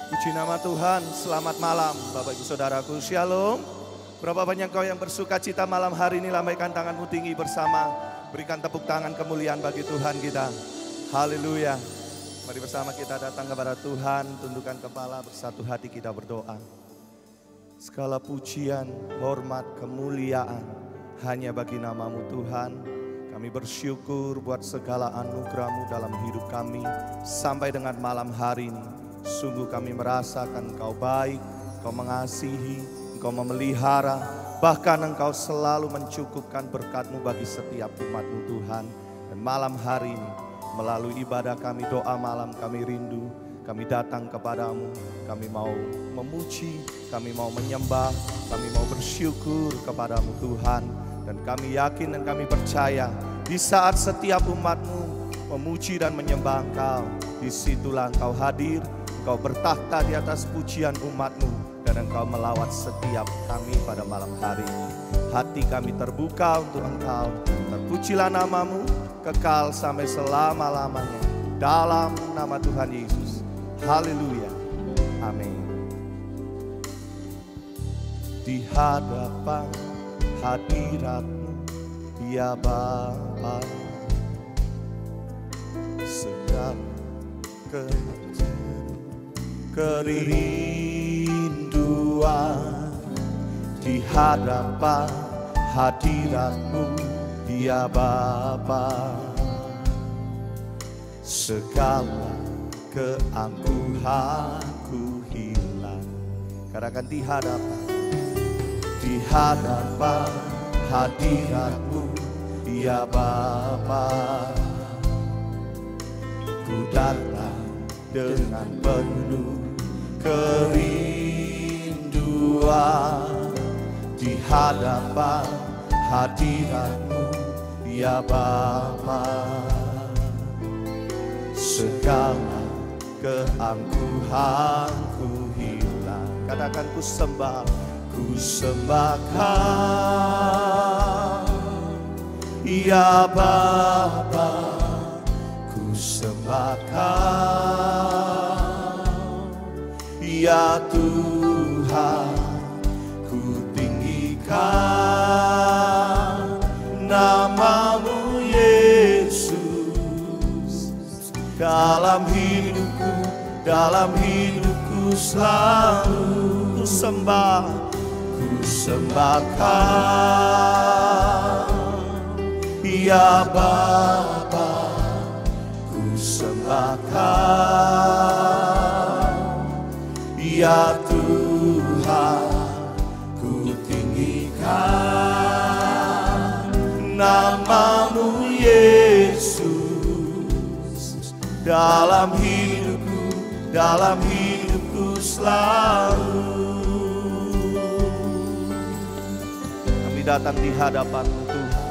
Puji nama Tuhan, selamat malam Bapak Ibu Saudaraku, Shalom. Berapa banyak kau yang bersuka cita malam hari ini, lambaikan tanganmu tinggi bersama. Berikan tepuk tangan kemuliaan bagi Tuhan kita. Haleluya. Mari bersama kita datang kepada Tuhan, tundukkan kepala, bersatu hati kita berdoa. Segala pujian, hormat, kemuliaan hanya bagi nama-Mu Tuhan. Kami bersyukur buat segala anugerah-Mu dalam hidup kami sampai dengan malam hari ini. Sungguh kami merasakan Engkau baik, Engkau mengasihi, Engkau memelihara, bahkan Engkau selalu mencukupkan berkat-Mu bagi setiap umat-Mu Tuhan. Dan malam hari ini melalui ibadah kami, doa malam kami rindu, kami datang kepadamu, kami mau memuji, kami mau menyembah, kami mau bersyukur kepadamu Tuhan. Dan kami yakin dan kami percaya di saat setiap umat-Mu memuji dan menyembah Engkau, disitulah Engkau hadir, Engkau bertakhta di atas pujian umat-Mu, dan Engkau melawat setiap kami pada malam hari ini. Hati kami terbuka untuk Engkau, terpujilah nama-Mu, kekal sampai selama-lamanya. Dalam nama Tuhan Yesus. Haleluya. Amin. Di hadapan hadirat-Mu, ya Bapa, segala kerinduan di hadapan hadirat-Mu, ya Bapa, segala keangkuhanku hilang. Katakan di hadapan hadirat-Mu, ya Bapa, ku datang dengan penuh kerinduan di hadapan hadirat-Mu, ya Bapa, segala keangkuhanku hilang. Katakan ku sembahkan, ya Bapa, ku sembahkan, ya Tuhan, ku tinggikan nama-Mu Yesus. Dalam hidupku selalu ku sembahkan, ya Bapa, ku sembahkan, ya Tuhan, ku tinggikan nama-Mu Yesus. Dalam hidupku selalu. Kami datang di hadapan-Mu Tuhan,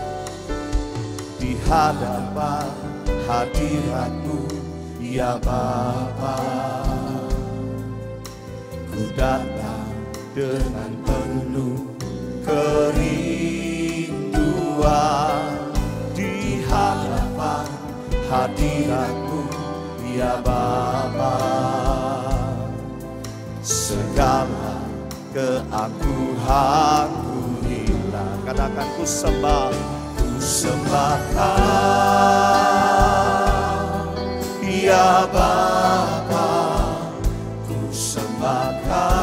di hadapan hadirat-Mu, ya Bapa, ku datang dengan penuh kerinduan di hadapan hadirat-Mu, ya Bapa, segala keangkuhanku hilang. Katakan ku sembahkan, ya Bapa, ku sembahkan,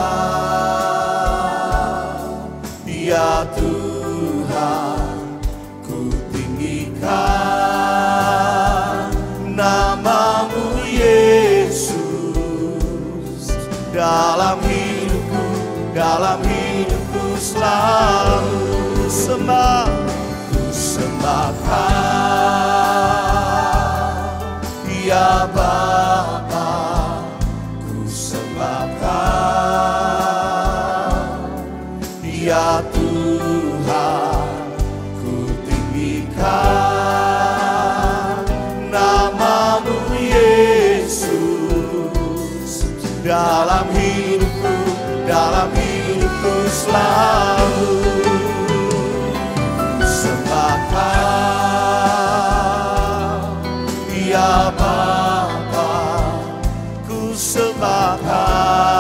ya Tuhan, ku tinggikan nama-Mu Yesus. Dalam hidupku selalu ku sembahkan, ya Bapa, ku sembahkan, ya Tuhan, ku tinggikan nama-Mu Yesus. Dalam hidupku selalu ku sembahkan, ya Bapa, ku sembahkan.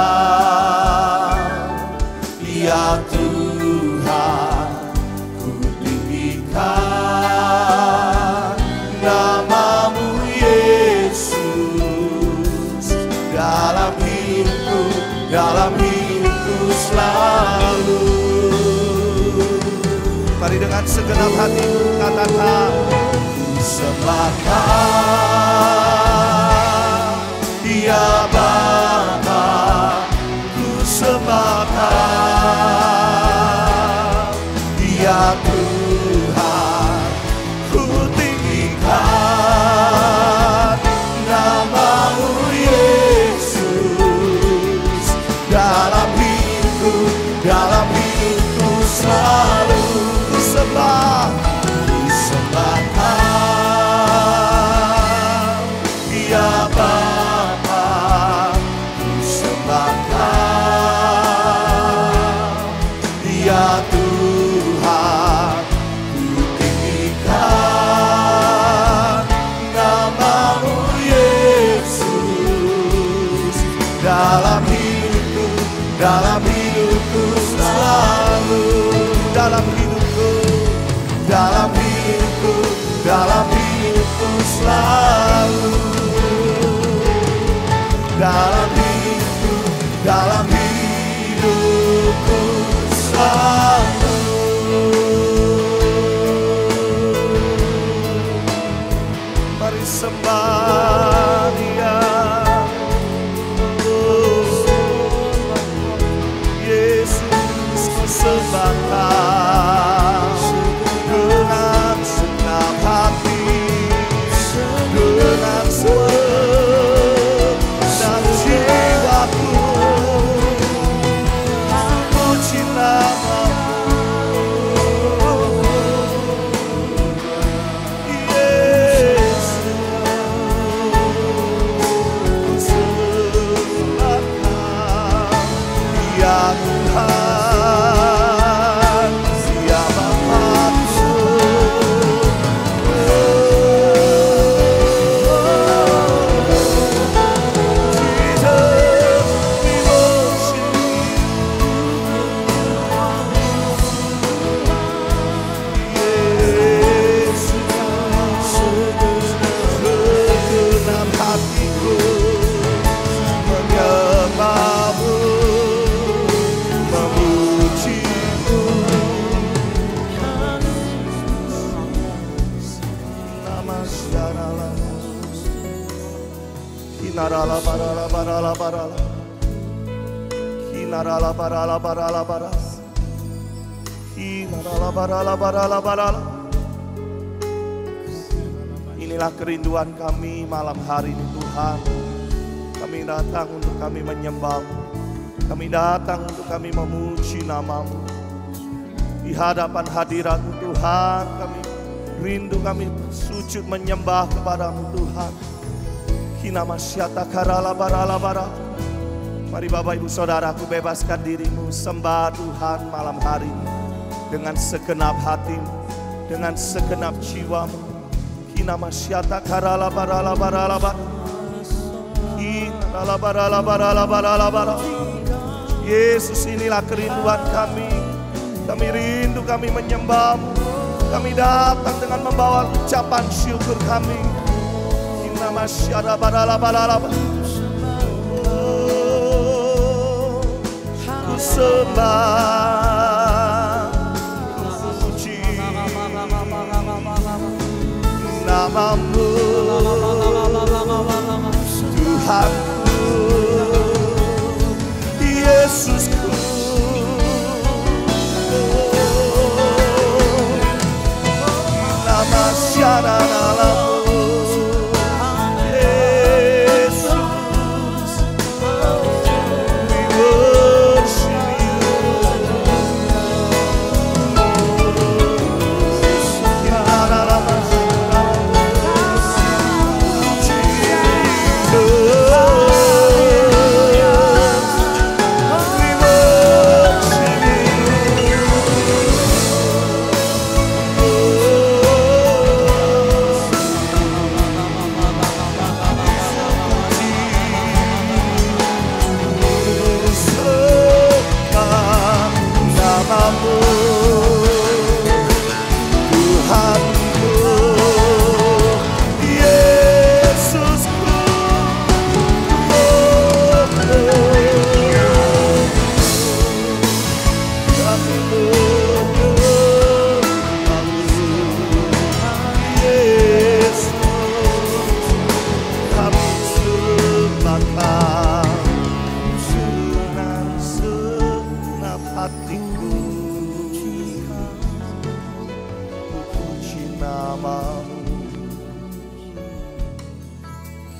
segenap hatimu katakan, ku sembahkan Dia Bapa, ku sembahkan Dia Tuhan, ku tinggikan nama-Mu Yesus. Dalam hidupku selalu ku sembahkan Dia Bapa, ku sembahkan Dia Tuhan, ku tinggikan nama-Mu Yesus. Dalam hidupku selalu, dalam hidupku selalu, dalam hidupku selalu. Mari sembah Dia. Sembahkan dengan segenap hati, dengan segenap jiwaku, puji nama-Mu Yesus. Ku sembahkan Dia Tuhan, inilah kerinduan kami malam hari ini Tuhan. Kami datang untuk kami menyembah-Mu, kami datang untuk kami memuji nama-Mu. Di hadapan hadirat-Mu Tuhan, kami rindu, kami sujud menyembah kepadamu Tuhan. Kinamasyata karala barala bara. Mari Bapak Ibu Saudaraku, bebaskan dirimu, sembah Tuhan malam hari ini dengan segenap hatimu, dengan segenap jiwamu. Kinamasyata karala barala barala bara. Kinala barala barala barala bara. Yesus, inilah kerinduan kami. Kami rindu, kami menyembah-Mu. Kami datang dengan membawa ucapan syukur kami. Kinamasyata barala barala bara. Ku sembah, ku puji nama-Mu Tuhanku, Yesusku. Nama syarana-Mu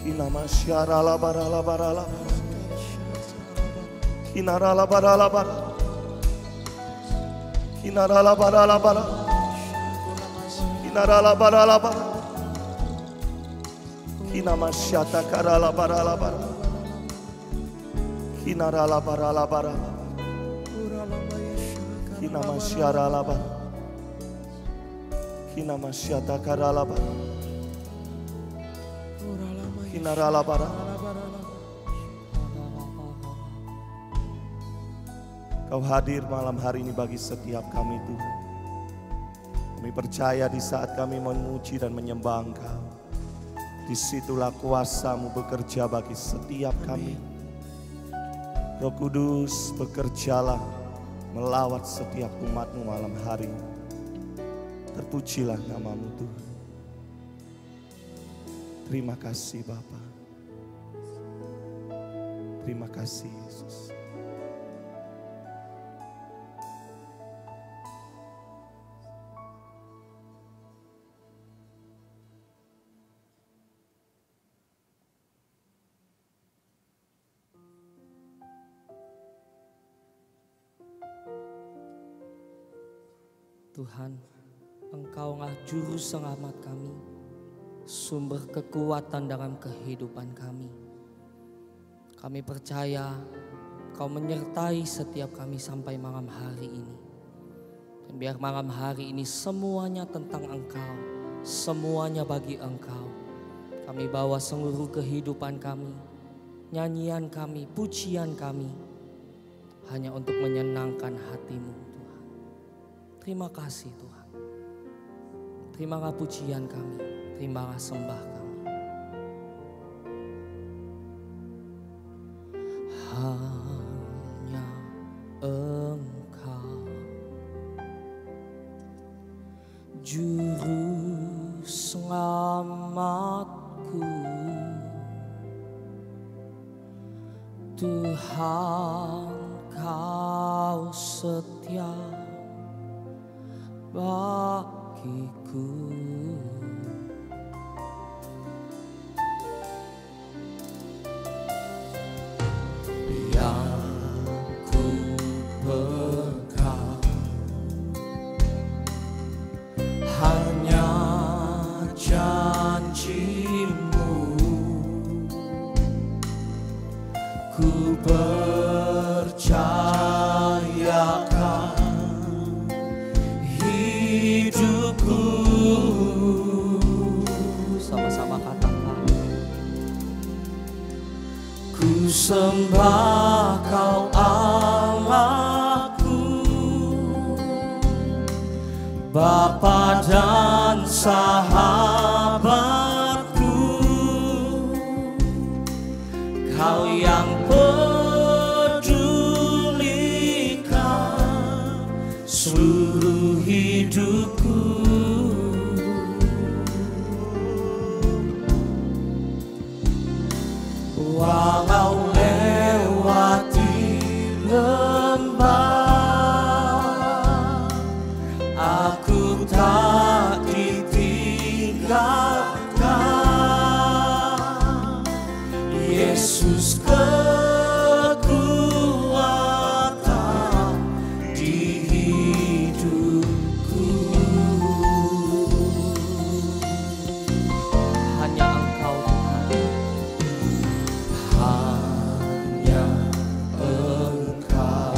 Kinama syarala barala barala. Kinarala barala barala. Kinarala barala barala. Kinarala barala barala. Kinama syata karala barala barala. Kinarala barala barala. Kinama syarala barala. Kinama syata karala barala. Kinarala barala. Kau hadir malam hari ini bagi setiap kami Tuhan. Kami percaya di saat kami memuji dan menyembah Engkau, disitulah kuasa-Mu bekerja bagi setiap kami. Roh Kudus, bekerjalah melawat setiap umat-Mu malam hari ini. Terpujilah nama-Mu Tuhan. Terima kasih Bapa. Terima kasih Yesus. Tuhan, Engkaulah juru selamat kami, sumber kekuatan dalam kehidupan kami. Kami percaya Kau menyertai setiap kami sampai malam hari ini. Dan biar malam hari ini semuanya tentang Engkau, semuanya bagi Engkau. Kami bawa seluruh kehidupan kami, nyanyian kami, pujian kami, hanya untuk menyenangkan hati-Mu. Terima kasih Tuhan. Terimalah pujian kami, terimalah sembah kami. Hanya Engkau, juru selamatku, Tuhan Kau setia bagiku. Yang ku pegang hanya janji-Mu, ku percayakan hidupku. Sama-sama katakan, ku sembah Kau Allahku, Bapa dan sahabatku. Kau yang pedulikan seluruh hidupku. Walau lewati lembah, aku tak ditinggalkan. Yesus kekuatan di hidupku. Hanya Engkau Tuhan, hanya Engkau,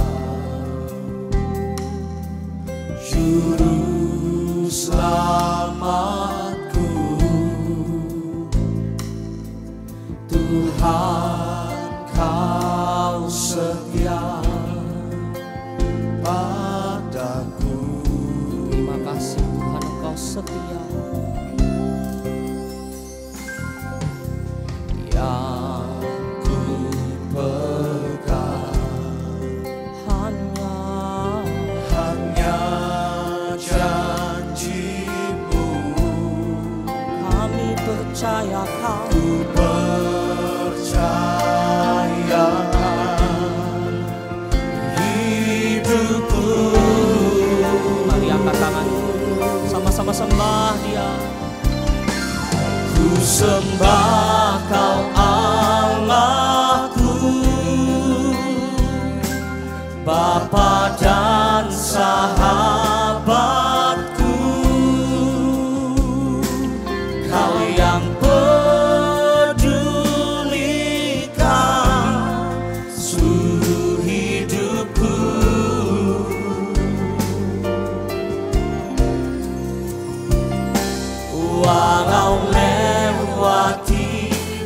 juru selamatku, Tuhan Kau setia padaku. Terima kasih Tuhan, Engkau setia. Yang ku pegang hanya janji-Mu, kami percaya Kau. Ku percayakan hidupku. Mari angkat tangan, sama-sama sembah Dia. Ku sembah Kau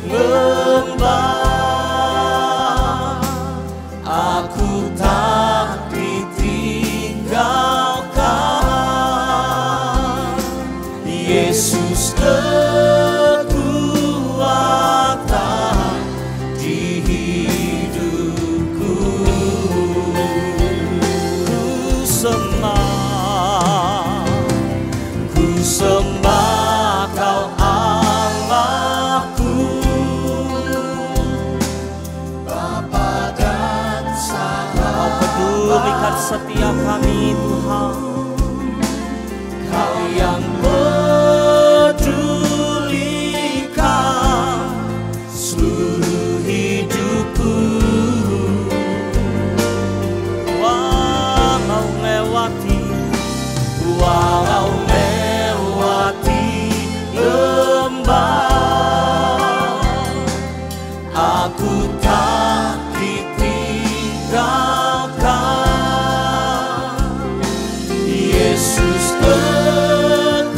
lembah, aku tak ditinggalkan. Yesus kekuatan di hidupku. Ku sembah Kau Allahku, Bapa dan Sahabat. Kau pedulikan setiap kami Tuhan, Kau yang pedulikan seluruh hidupku. Walau melewati lembah, aku tak ditinggalkan. Yesus kekuatan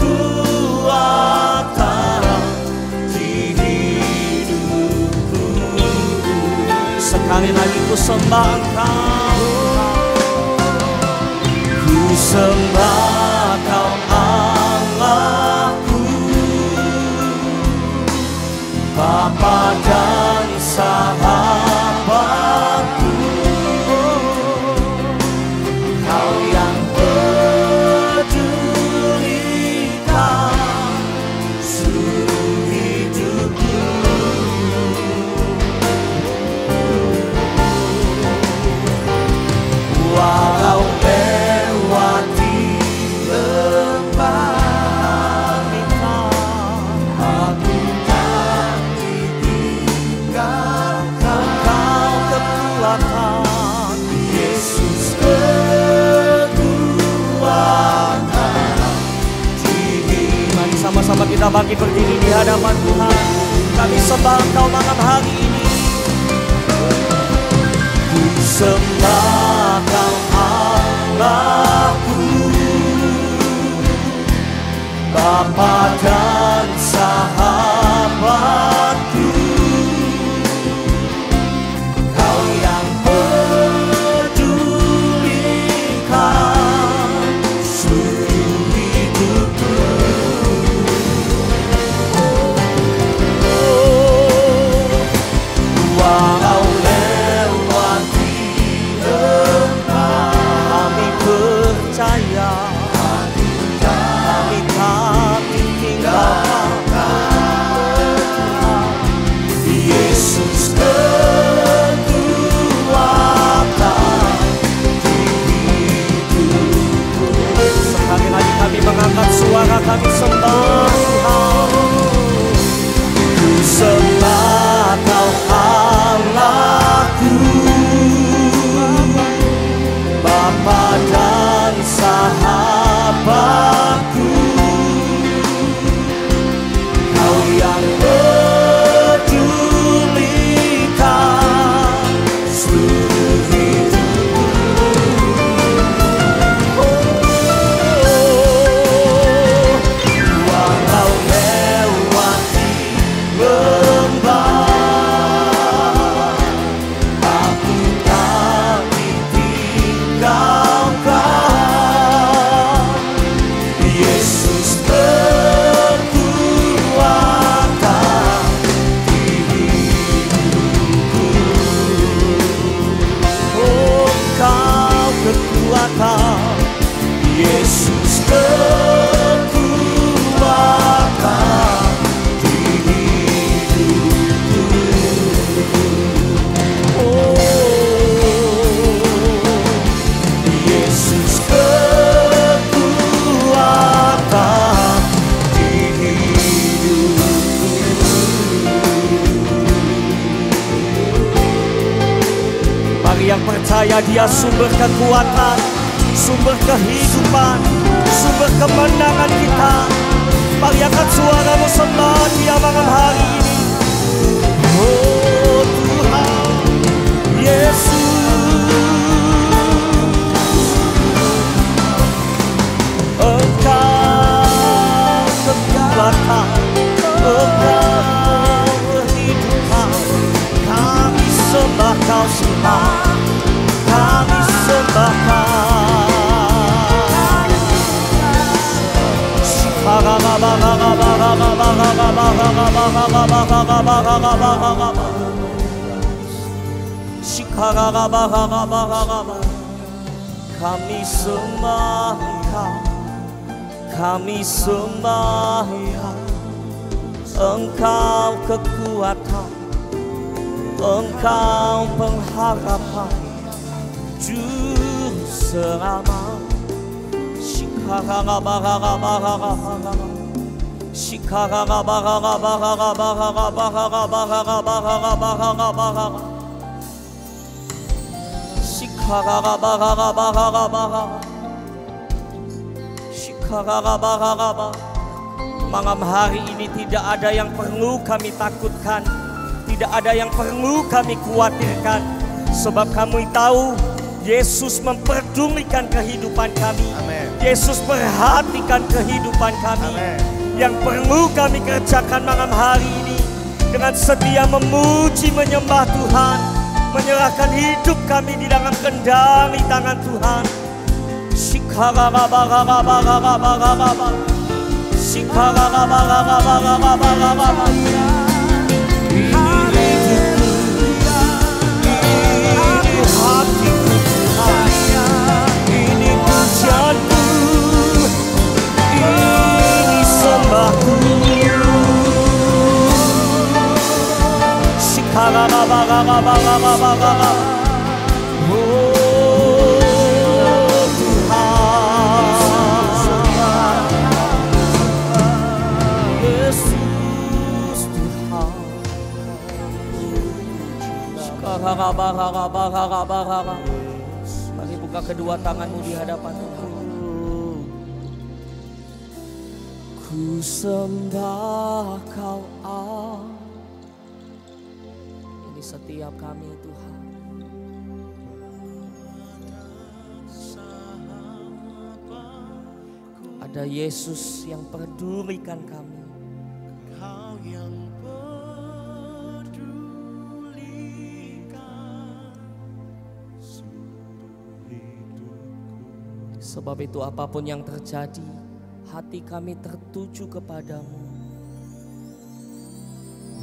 di hidupku. Sekali lagi ku sembah Engkau, ku sembah Kau Allahku, Bapa dan Sahabatku. Kau yang pedulikan seluruh hidupku. Walau lewati lembah, aku tak ditinggalkan. Kau kekuatan, Yesus kekuatan. Mari sama-sama kita bangkit berdiri di hadapan Tuhan. Kami sembah Engkau malam hari ini. Ku sembah Kau Allahku, Bapa dan Sahabatku. Kau yang pedulikan seluruh hidupku. Walau lewati lembah, kami percaya, kami tak ditinggalkan. Yesus kekuatan di hidupku. Sekali lagi kami mengangkat suara, kami sembah Tuhan. Ku sembah Kau Allahku, Bapa dan Sahabatku. Kau yang pedulikan seluruh hidupku. Walau lewati lembah, aku tak ditinggalkan. Yesus kekuatan di hidupku. Oh, Kau kekuatan, Yesus kekuatan di hidupku. Oh, Yesus kekuatan di hidupku. Mari yang percaya Dia sumber kekuatan, sumber kehidupan, sumber kemenangan kita. Mari angkat suaramu, sembah Dia malam hari ini. Oh Tuhan Yesus, Engkau kekuatan, Engkau hidup. Kami sembah Engkau, kami sembah Engkau kekuatan, Engkau pengharapan, Juru Selamat. Malam hari ini tidak ada yang perlu kami takutkan, tidak ada yang perlu kami khawatirkan, sebab kami tahu Yesus memperdulikan kehidupan kami. Amen. Yesus perhatikan kehidupan kami. Amen. Yang perlu kami kerjakan malam hari ini dengan setia memuji menyembah Tuhan, menyerahkan hidup kami di dalam kendali tangan Tuhan. Ini pujianku, ini sembahku. Mari buka kedua tanganmu di hadapan Tuhan. Ku sembah Kau Allah. Ini setiap kami Tuhan. Ada Yesus yang pedulikan kami. Kau yang Sebab itu apapun yang terjadi, hati kami tertuju kepadamu.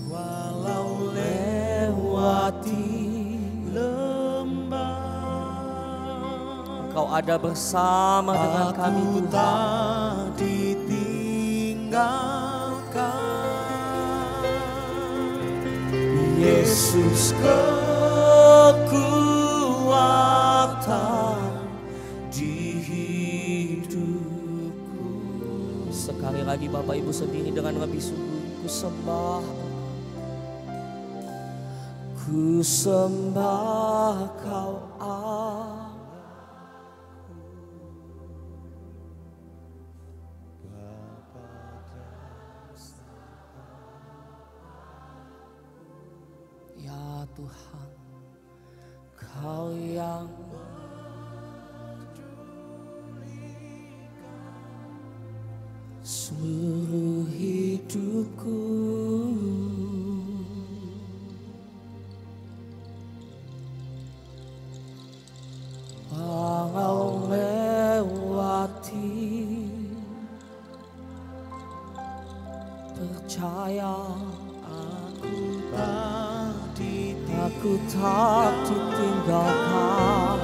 walau lewati lembah, Engkau ada bersama dengan kami aku Tuhan. tak ditinggalkan. Yesus kekuatan di hidupku. Sekali lagi Bapak Ibu sendiri dengan lebih sungguh, ku sembah, ku sembah Kau Allah. Ya Tuhan, Kau yang seluruh hidupku. Walau lewati, percaya aku tak ditinggalkan.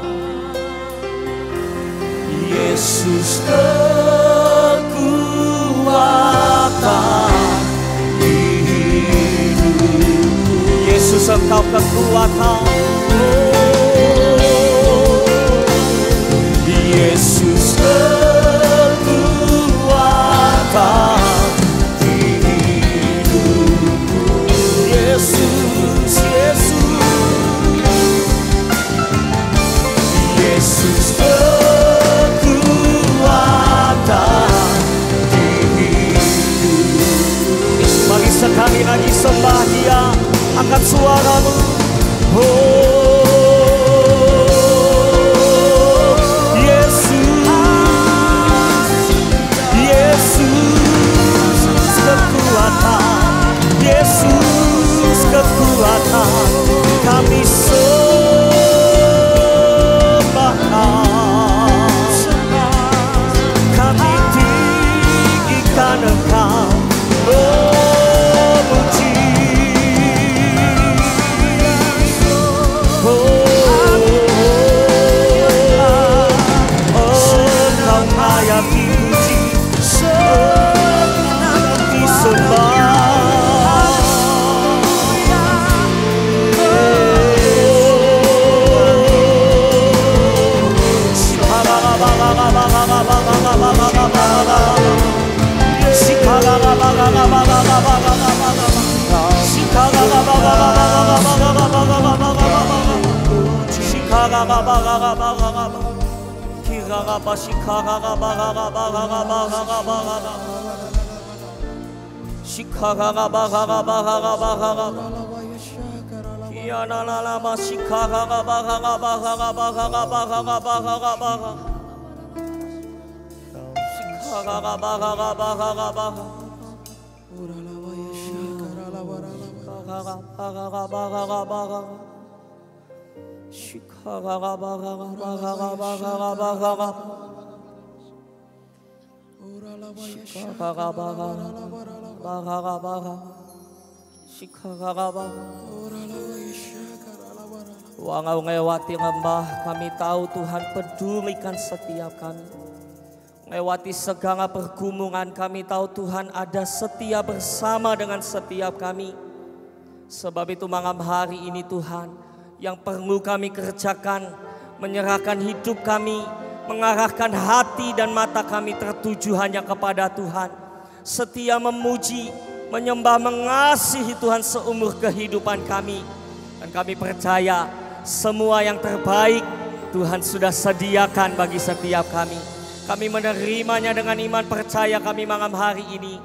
Yesus kekuatan di hidupku. Yesus Engkau kekuatan. Yesus kekuatan di hidupku. Yesus, Yesus, Yesus kekuatan di hidupku. Mari sekali lagi sembah Dia angkat suaramu. Yesus kekuatan, kami sembah, kami tinggikan Engkau. Oh Engkau ngewati lembah, kami tahu Tuhan pedulikan setiap kami. Ngewati segala pergumulan, kami tahu Tuhan ada setia bersama dengan setiap kami. Sebab itu malam hari ini Tuhan, yang perlu kami kerjakan, menyerahkan hidup kami, mengarahkan hati dan mata kami tertuju hanya kepada Tuhan. Setia memuji, menyembah, mengasihi Tuhan seumur kehidupan kami. Dan kami percaya semua yang terbaik Tuhan sudah sediakan bagi setiap kami. Kami menerimanya dengan iman percaya kami malam hari ini.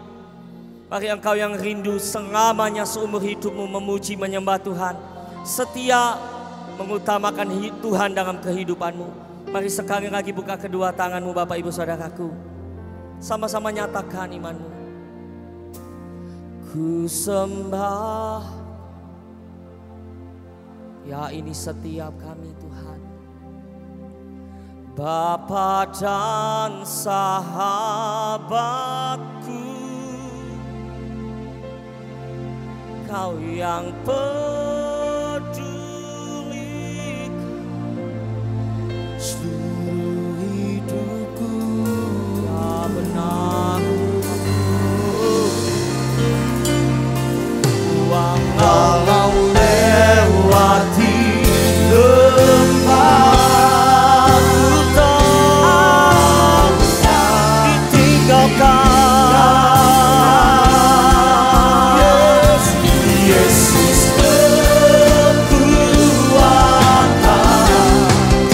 Mari engkau yang rindu selamanya seumur hidupmu memuji menyembah Tuhan, setia mengutamakan Tuhan dalam kehidupanmu. Mari sekali lagi buka kedua tanganmu Bapak Ibu Saudaraku. Sama-sama nyatakan imanmu. Ku sembah, ya ini setiap kami Tuhan. Bapa dan sahabatku, Kau yang peduli seluruh hidupku. Ya benar, walau lewati lembah hutan ditinggalkan, Yesus kekuatan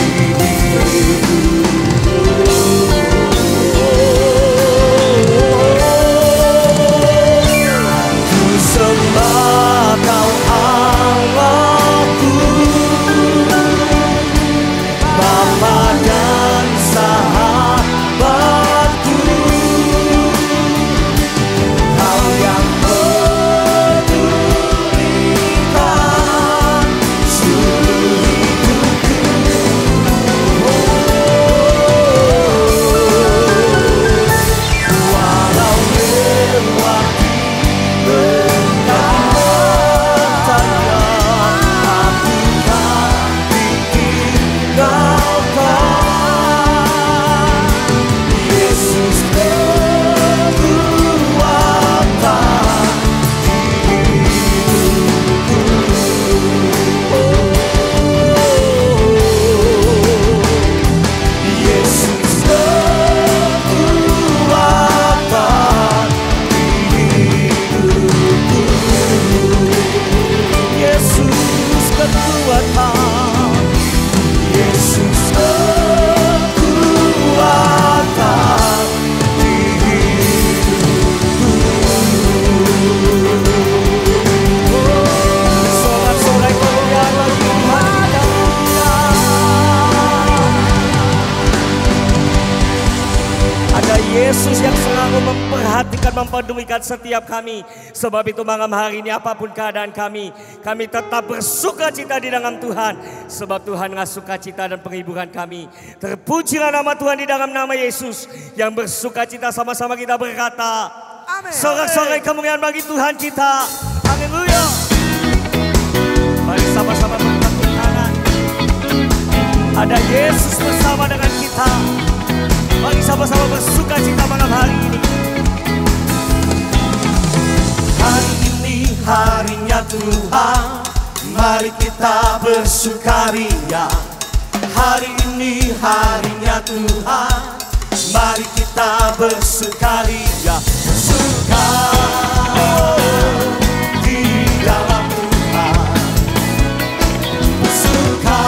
di hidupku. Ku sembah Kau Allahku, Bapa dan sahabatku, Kau yang pedulikan seluruh hidupku. Walau lewati lembah aku tak ditinggalkan, Yesus kekuatan di hidupku. Yesus kekuatan di hidupku. Yesus kekuatan, Yesus kekuatan di hidupku. Sorak-sorai kemuliaan bagi Tuhan kita. Ada Yesus yang selalu memperhatikan, mempedulikan setiap kami. Sebab itu malam hari ini apapun keadaan kami tetap bersuka cita di dalam Tuhan. Sebab Tuhanlah sukacita dan penghiburan kami. Terpujilah nama Tuhan di dalam nama Yesus. Yang bersuka cita sama-sama kita berkata, sorak-sorai kemuliaan bagi Tuhan kita. Haleluya. Mari sama-sama bertepuk tangan. Ada Yesus bersama dengan kita. Mari sama-sama bersuka cita malam hari ini. Hari ini harinya Tuhan, mari kita bersukaria. Hari ini harinya Tuhan, mari kita bersukaria. Bersuka di dalam Tuhan, bersuka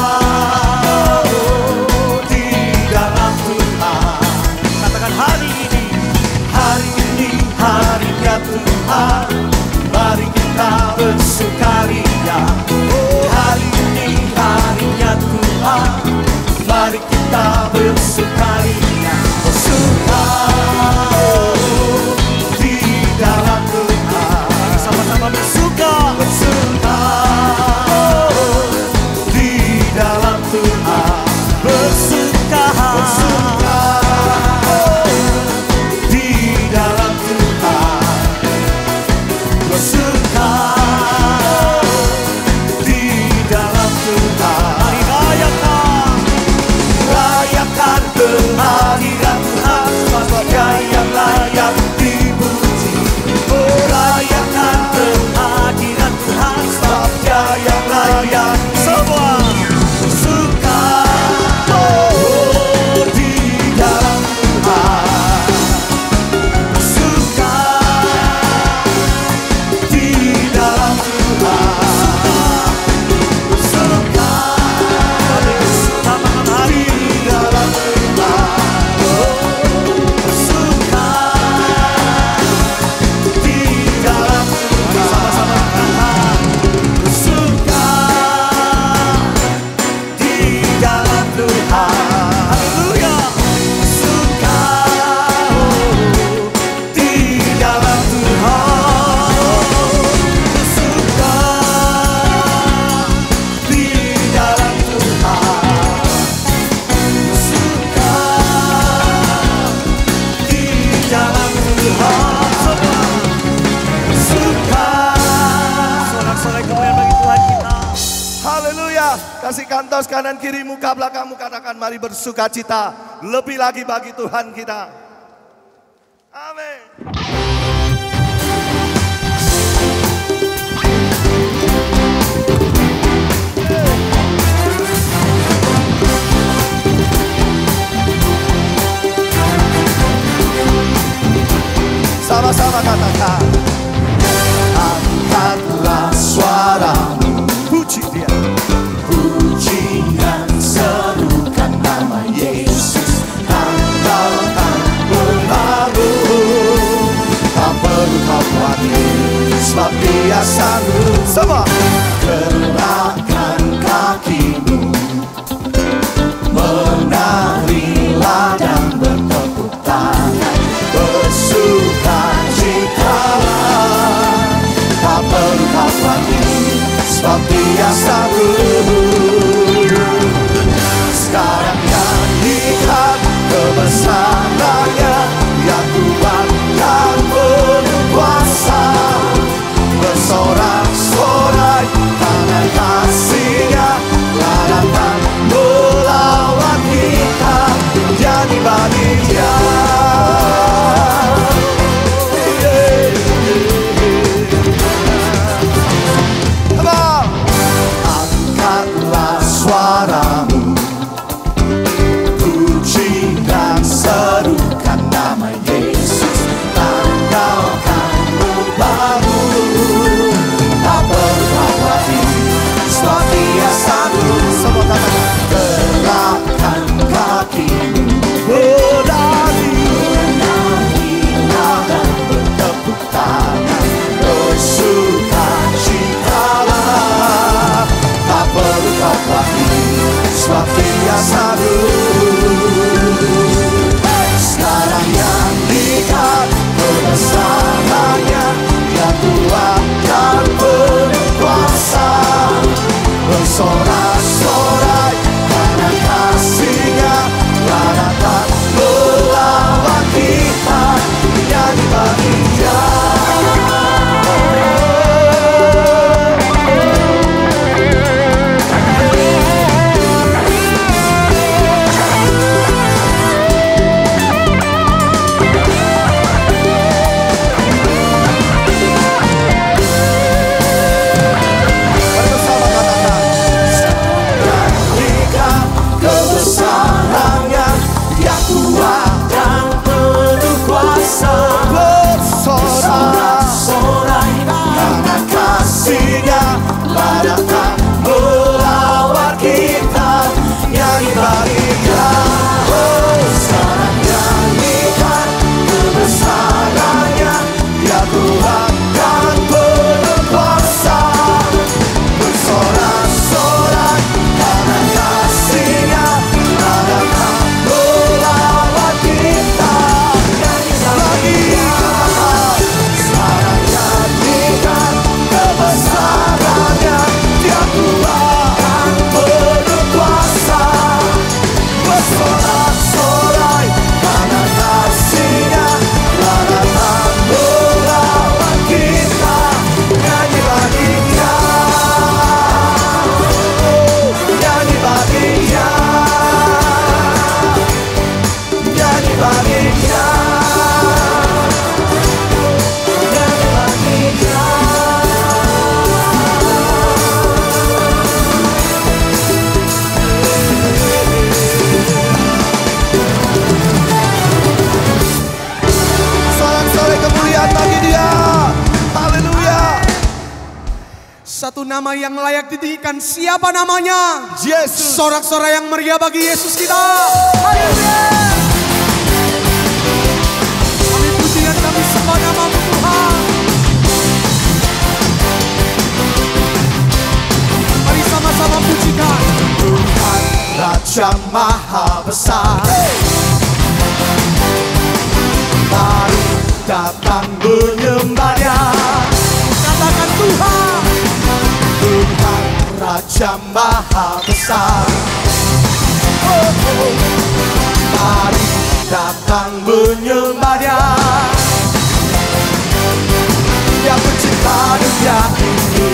Kasih kantos kanan kiri, muka belakangmu, katakan mari bersukacita lebih lagi bagi Tuhan kita. Amin. Sama-sama katakan, angkatlah suaramu, puji Dia, puji dan serukan nama Yesus, tanggalkan berlalu, tak perlu kau khawatir, sebab Dia sanggup. Semua gerakkan kakimu, menarilah dan bertepuk tangan, bersukacitalah, tak perlu kau khawatir, sebab Dia sanggup. Sekarang nyanyikan kebesarannya, Dia kuat dan penuh kuasa, bersorak-sorai karena kasih-Nya, larangkan melawan kita, jadi bagi Dia. Angkatlah suaramu, puji dan serukan nama Yesus, tanggalkan lupamu, tak perlu khawatir, sebab Dia sanggup. Semua katakan, gerakkan kakimu, menarilah dan bertepuk tangan, bersukacitalah, tak perlu kau khawatir, sebab Dia sanggup. Sekarang nyanyikan kebesarannya, Dia kuat dan penuh kuasa, bersorak-sorai karena kasih-Nya, larangkan melawan kita, nyanyi bagi Dia. Kebesarannya, Dia kuat dan penuh kuasa, bersorak-sorai karena kasih-Nya, larangkan melawan kita, nyanyi bagi Dia. Sekarang nyanyikan kebesarannya, Dia kuat dan penuh kuasa, bersorak-sorai karena kasih-Nya, larangkan melawan kita, nyanyi bagi Dia. Sekarang nyanyikan kebesarannya, Dia kuat dan penuh kuasa, bersorak-sorai karena kasih-Nya, larangkan melawan kita, nyanyi bagi Dia, nyanyi bagi Dia, nyanyi bagi Dia, nyanyi bagi Dia. Sorak-sorai kemuliaan bagi Dia. Haleluya. Satu nama yang layak ditinggikan, siapa namanya? Yesus. Sorak-sorai yang meriah bagi Yesus kita. Haleluya. Kami puji dan kami sembah nama-Mu Tuhan. Mari sama-sama pujikan. Tuhan Raja Maha Besar, mari datang menyembah-Nya. Katakan Tuhan. Tuhan Raja Maha Besar, mari datang menyembah-Nya. Dia pencipta dunia ini,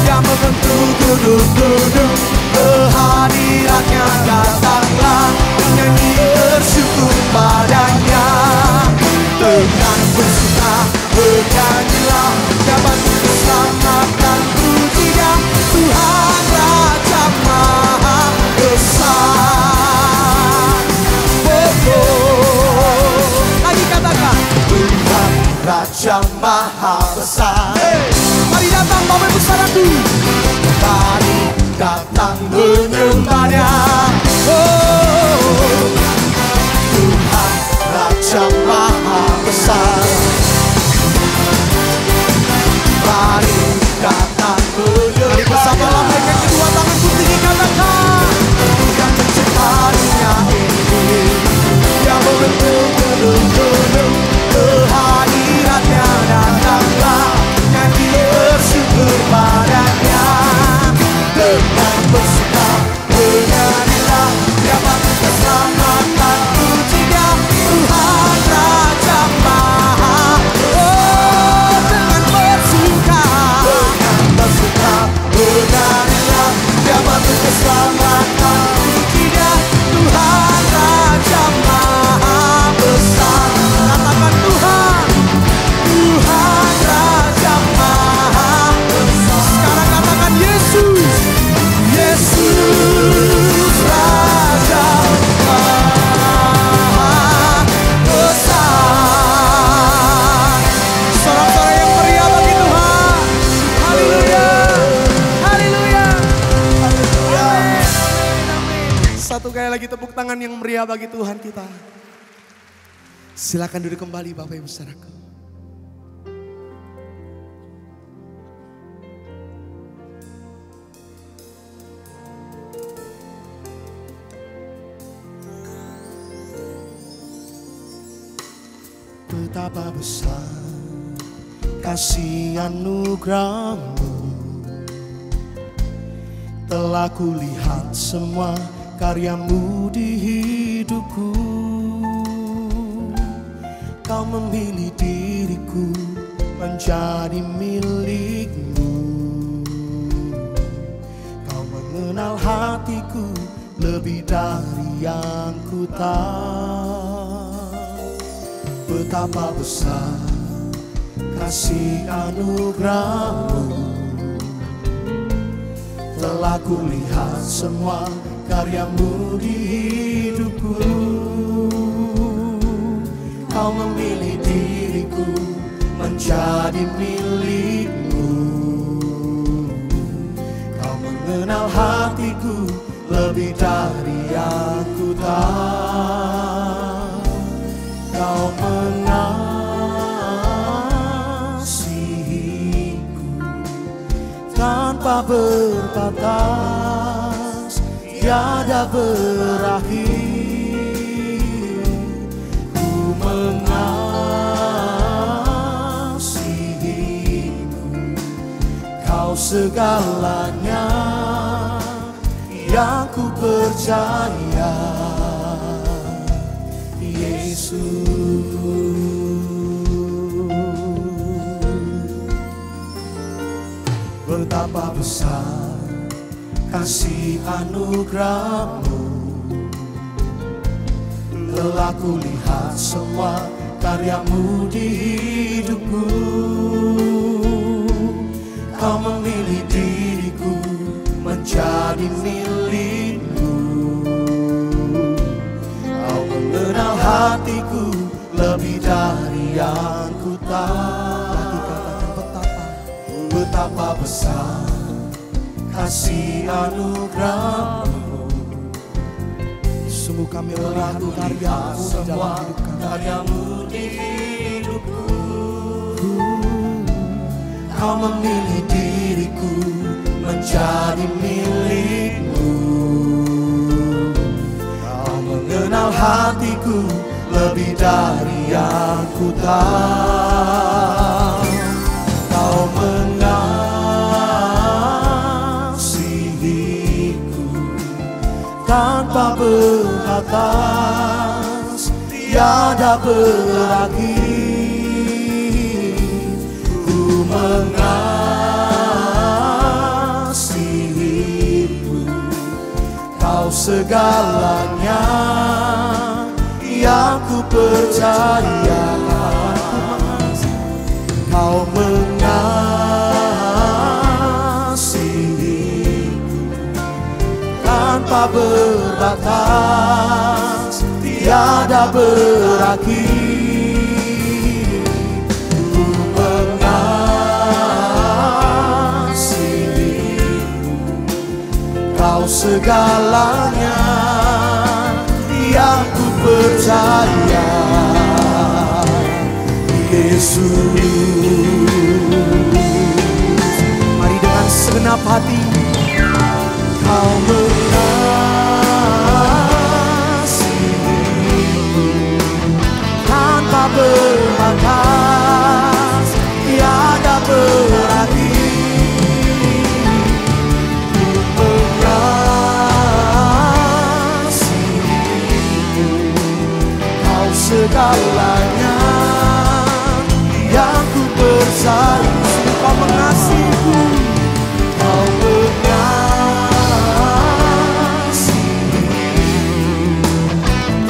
Dia membentuk gunung-gunung, Sekali lagi tepuk tangan yang meriah bagi Tuhan kita. Silakan duduk kembali Bapak Ibu Saudaraku. Betapa besar kasih anugerah-Mu, telah kulihat semua karya-Mu di hidupku. Kau memilih diriku menjadi milik-Mu. Kau mengenal hatiku lebih dari yang ku tahu. Betapa besar kasih anugerah-Mu, telah kulihat semua karya-Mu di hidupku. Kau memilih diriku menjadi milik-Mu. Kau mengenal hatiku lebih dari yang ku tahu. Kau mengasihiku tanpa berbatas, tiada berakhir. Ku mengasihimu, Kau segalanya yang ku percaya, Yesus. Betapa besar kasih anugerah-Mu, telah kulihat semua karya-Mu di hidupku. Kau memilih diriku menjadi milik-Mu. Kau mengenal hatiku lebih dari yang ku tahu. Lagi katakan betapa besar kasih anugerah-Mu. Sungguh kami melihat karya-Mu di dalam hidup kami. Karya-Mu di hidupku. Kau memilih diriku menjadi milik-Mu. Kau mengenal hatiku lebih dari yang ku tahu. Kau mengasihiku tanpa berbatas, tiada berakhir. Ku mengasihimu, Kau segalanya yang ku percaya. Kau mengasihiku tanpa berbatas, tiada berakhir. Ku mengasihimu, Kau segalanya yang ku percaya, Yesus. Mari dengan segenap hati, Kau mengasihiku tanpa berbatas, tiada berakhir. Ku mengasihimu, Kau segalanya yang ku percaya. Kau mengasihiku, Kau mengasihiku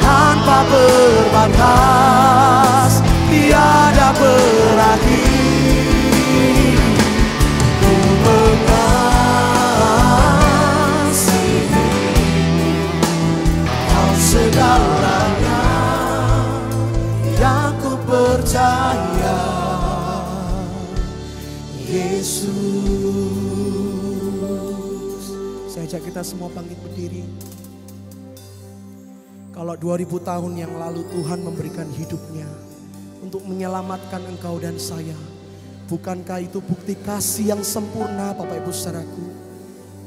tanpa berbatas, tiada berakhir. Ku mengasihimu, Kau segalanya yang ku percaya, Yesus. Saya ajak kita semua bangkit berdiri. Kalau 2000 tahun yang lalu Tuhan memberikan hidupnya untuk menyelamatkan engkau dan saya, bukankah itu bukti kasih yang sempurna Bapak Ibu Saudaraku?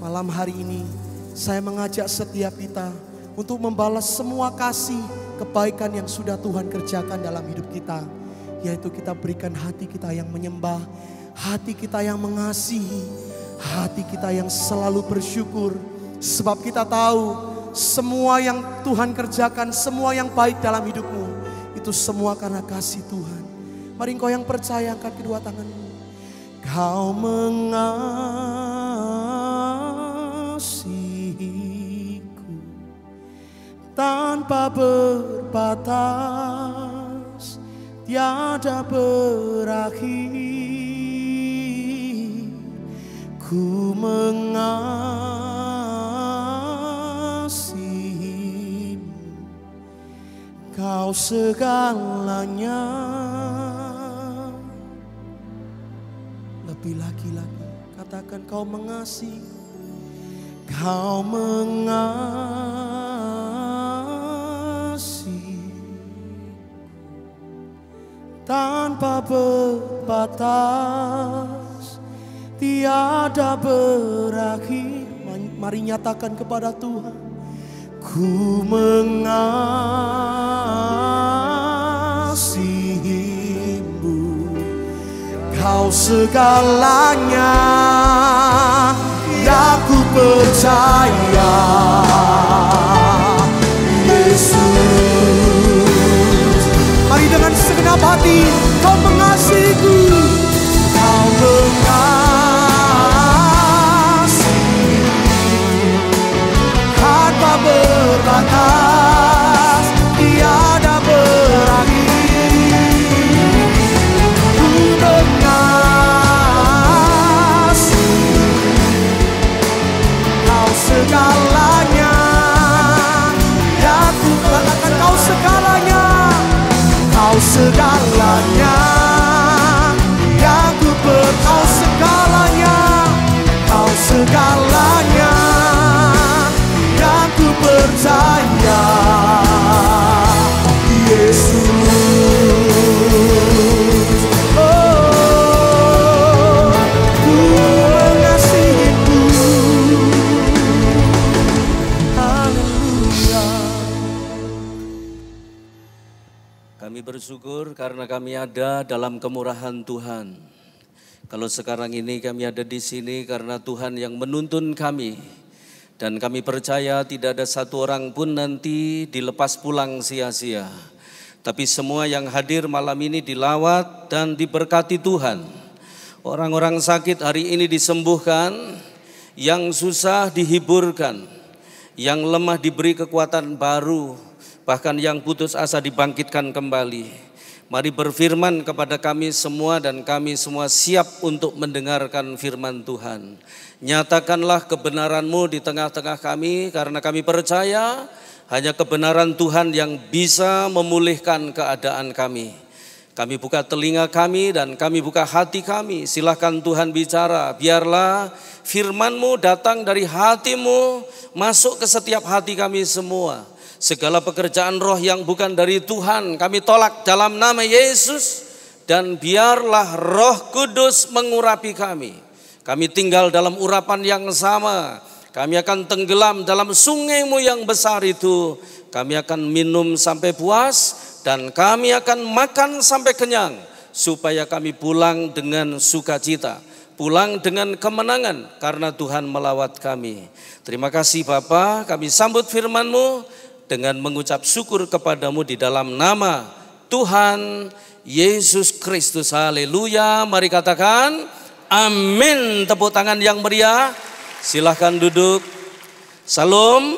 Malam hari ini saya mengajak setiap kita untuk membalas semua kasih kebaikan yang sudah Tuhan kerjakan dalam hidup kita. Yaitu kita berikan hati kita yang menyembah, hati kita yang mengasihi, hati kita yang selalu bersyukur. Sebab kita tahu semua yang Tuhan kerjakan, semua yang baik dalam hidupmu, itu semua karena kasih Tuhan. Mari engkau yang percaya angkat kedua tanganmu. Kau mengasihiku tanpa berbatas, tiada berakhir. Ku mengasihimu, kau segalanya. Lebih lagi, katakan kau mengasihi, kau mengasihi tanpa berbatas, tiada berakhir. Mari nyatakan kepada Tuhan, ku mengasihimu, kau segalanya, ya ku percaya. Yesus, mari dengan segenap hati, kau mengasihiku, kau mengasihi tanpa berbatas, tiada berakhir. Ku mengasihi, kau segalanya, ya ku katakan kau segalanya, kau segalanya, ya ku kau segalanya, kau segalanya, ya ku percaya. Yesus, oh, ku mengasihimu. Haleluya. Kami bersyukur karena kami ada dalam kemurahan Tuhan. Kalau sekarang ini kami ada di sini karena Tuhan yang menuntun kami. Dan kami percaya tidak ada satu orang pun nanti dilepas pulang sia-sia. Tapi semua yang hadir malam ini dilawat dan diberkati Tuhan. Orang-orang sakit hari ini disembuhkan, yang susah dihiburkan, yang lemah diberi kekuatan baru, bahkan yang putus asa dibangkitkan kembali. Mari berfirman kepada kami semua dan kami semua siap untuk mendengarkan firman Tuhan. Nyatakanlah kebenaran-Mu di tengah-tengah kami karena kami percaya hanya kebenaran Tuhan yang bisa memulihkan keadaan kami. Kami buka telinga kami dan kami buka hati kami. Silakan Tuhan bicara. Biarlah firman-Mu datang dari hati-Mu masuk ke setiap hati kami semua. Segala pekerjaan roh yang bukan dari Tuhan kami tolak dalam nama Yesus. Dan biarlah Roh Kudus mengurapi kami. Kami tinggal dalam urapan yang sama. Kami akan tenggelam dalam sungai-Mu yang besar itu. Kami akan minum sampai puas dan kami akan makan sampai kenyang. Supaya kami pulang dengan sukacita. Pulang dengan kemenangan karena Tuhan melawat kami. Terima kasih Bapa, kami sambut firman-Mu dengan mengucap syukur kepada-Mu di dalam nama Tuhan Yesus Kristus. Haleluya. Mari katakan amin. Tepuk tangan yang meriah. Silahkan duduk. Salam.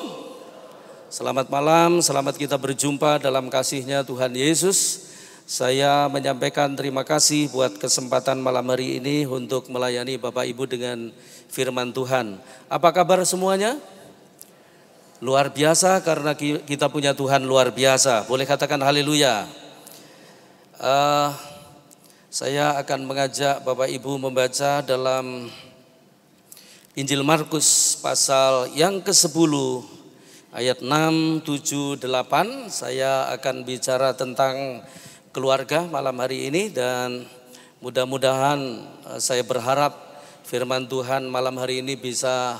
Selamat malam, selamat kita berjumpa dalam kasih-Nya Tuhan Yesus. Saya menyampaikan terima kasih buat kesempatan malam hari ini untuk melayani Bapak Ibu dengan firman Tuhan. Apa kabar semuanya? Luar biasa karena kita punya Tuhan luar biasa. Boleh katakan haleluya. Saya akan mengajak Bapak Ibu membaca dalam Injil Markus pasal yang ke-10 ayat 6, 7, 8. Saya akan bicara tentang keluarga malam hari ini dan mudah-mudahan saya berharap firman Tuhan malam hari ini bisa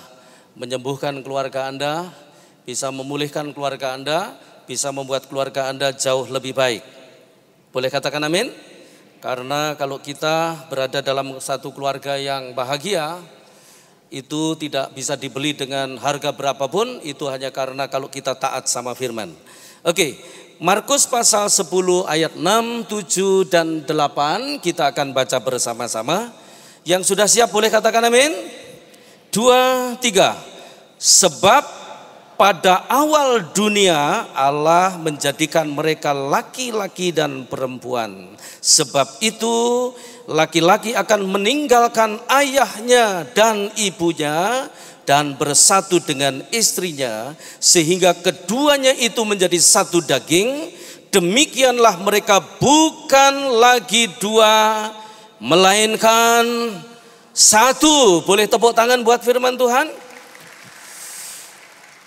menyembuhkan keluarga Anda, bisa memulihkan keluarga Anda, bisa membuat keluarga Anda jauh lebih baik. Boleh katakan amin? Karena kalau kita berada dalam satu keluarga yang bahagia, itu tidak bisa dibeli dengan harga berapapun, itu hanya karena kalau kita taat sama firman. Oke, Markus pasal 10 ayat 6, 7, dan 8 kita akan baca bersama-sama. Yang sudah siap boleh katakan amin? 2, 3. Sebab pada awal dunia Allah menjadikan mereka laki-laki dan perempuan. Sebab itu laki-laki akan meninggalkan ayahnya dan ibunya dan bersatu dengan istrinya sehingga keduanya itu menjadi satu daging. Demikianlah mereka bukan lagi dua melainkan satu. Boleh tepuk tangan buat firman Tuhan?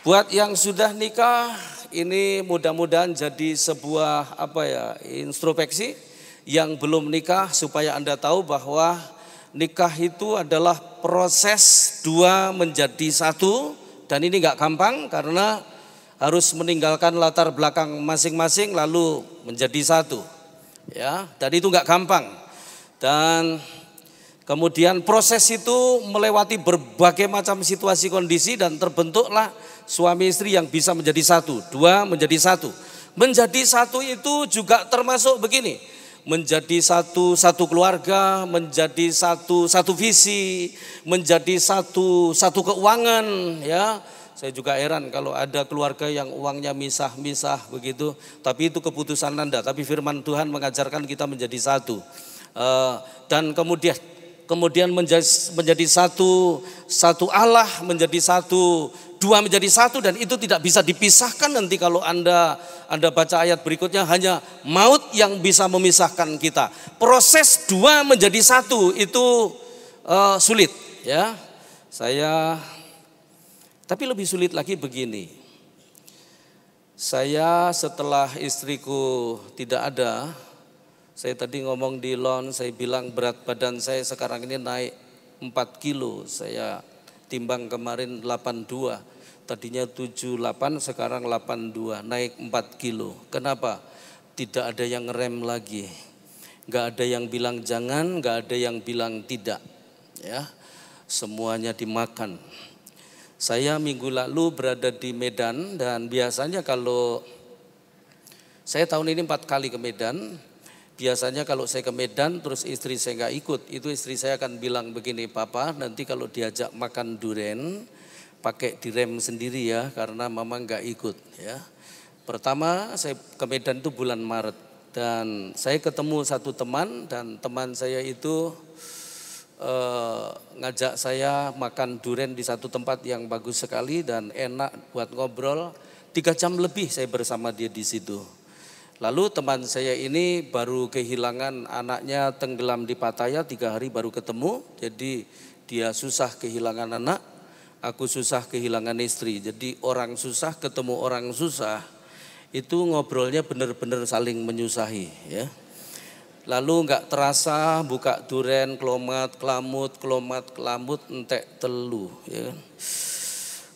Buat yang sudah nikah, ini mudah-mudahan jadi sebuah introspeksi. Yang belum nikah supaya Anda tahu bahwa nikah itu adalah proses dua menjadi satu, dan ini gak gampang karena harus meninggalkan latar belakang masing-masing lalu menjadi satu. Ya, dan itu gak gampang. Dan kemudian proses itu melewati berbagai macam situasi kondisi dan terbentuklah suami istri yang bisa menjadi satu, dua menjadi satu. Menjadi satu itu juga termasuk begini, menjadi satu keluarga, menjadi satu visi, menjadi satu keuangan. Ya, saya juga heran kalau ada keluarga yang uangnya misah-misah begitu, tapi itu keputusan Anda. Tapi firman Tuhan mengajarkan kita menjadi satu, dan kemudian menjadi satu Allah, menjadi satu, dua menjadi satu, dan itu tidak bisa dipisahkan. Nanti kalau Anda baca ayat berikutnya, hanya maut yang bisa memisahkan kita. Proses dua menjadi satu itu sulit, ya. Tapi lebih sulit lagi begini. Saya setelah istriku tidak ada, saya tadi ngomong di lawn, saya bilang berat badan saya sekarang ini naik 4 kilo. Saya timbang kemarin 82, tadinya 78, sekarang 82, naik 4 kilo. Kenapa? Tidak ada yang ngerem lagi, gak ada yang bilang jangan, gak ada yang bilang tidak, ya, semuanya dimakan. Saya minggu lalu berada di Medan, dan biasanya kalau saya tahun ini 4 kali ke Medan. Biasanya kalau saya ke Medan terus istri saya gak ikut, itu istri saya akan bilang begini, Papa nanti kalau diajak makan durian pakai direm sendiri ya, karena mama gak ikut, ya. Pertama saya ke Medan itu bulan Maret, dan saya ketemu satu teman, dan teman saya itu ngajak saya makan durian di satu tempat yang bagus sekali dan enak buat ngobrol. 3 jam lebih saya bersama dia di situ. Lalu teman saya ini baru kehilangan anaknya, tenggelam di Pattaya, 3 hari baru ketemu. Jadi dia susah kehilangan anak, aku susah kehilangan istri. Jadi orang susah ketemu orang susah, itu ngobrolnya benar-benar saling menyusahi, ya. Lalu nggak terasa buka duren, klomat, kelamut, entek telu, ya.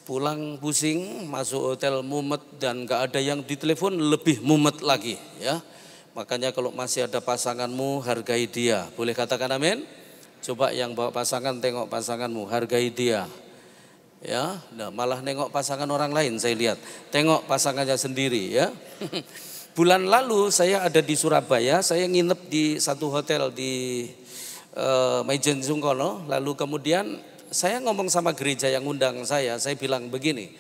Pulang pusing, masuk hotel mumet, dan gak ada yang ditelepon lebih mumet lagi, ya. Makanya kalau masih ada pasanganmu, hargai dia. Boleh katakan amin? Coba yang bawa pasangan tengok pasanganmu, hargai dia, ya. Nah, malah nengok pasangan orang lain saya lihat, tengok pasangannya sendiri, ya. Bulan lalu saya ada di Surabaya, saya nginep di satu hotel di Maijen Sungkono. Lalu kemudian saya ngomong sama gereja yang undang saya bilang begini,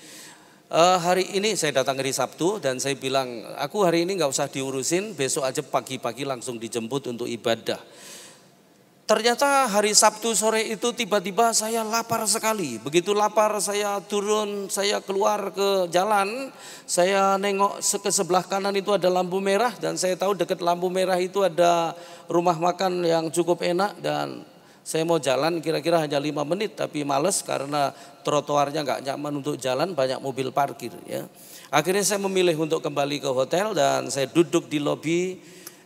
hari ini saya datang hari Sabtu, dan saya bilang aku hari ini gak usah diurusin, besok aja pagi-pagi langsung dijemput untuk ibadah. Ternyata hari Sabtu sore itu tiba-tiba saya lapar sekali. Begitu lapar saya turun, saya keluar ke jalan, saya nengok ke sebelah kanan itu ada lampu merah, dan saya tahu dekat lampu merah itu ada rumah makan yang cukup enak, dan Saya mau jalan kira-kira hanya 5 menit tapi males karena trotoarnya nggak nyaman untuk jalan, banyak mobil parkir ya. Akhirnya saya memilih untuk kembali ke hotel dan saya duduk di lobi.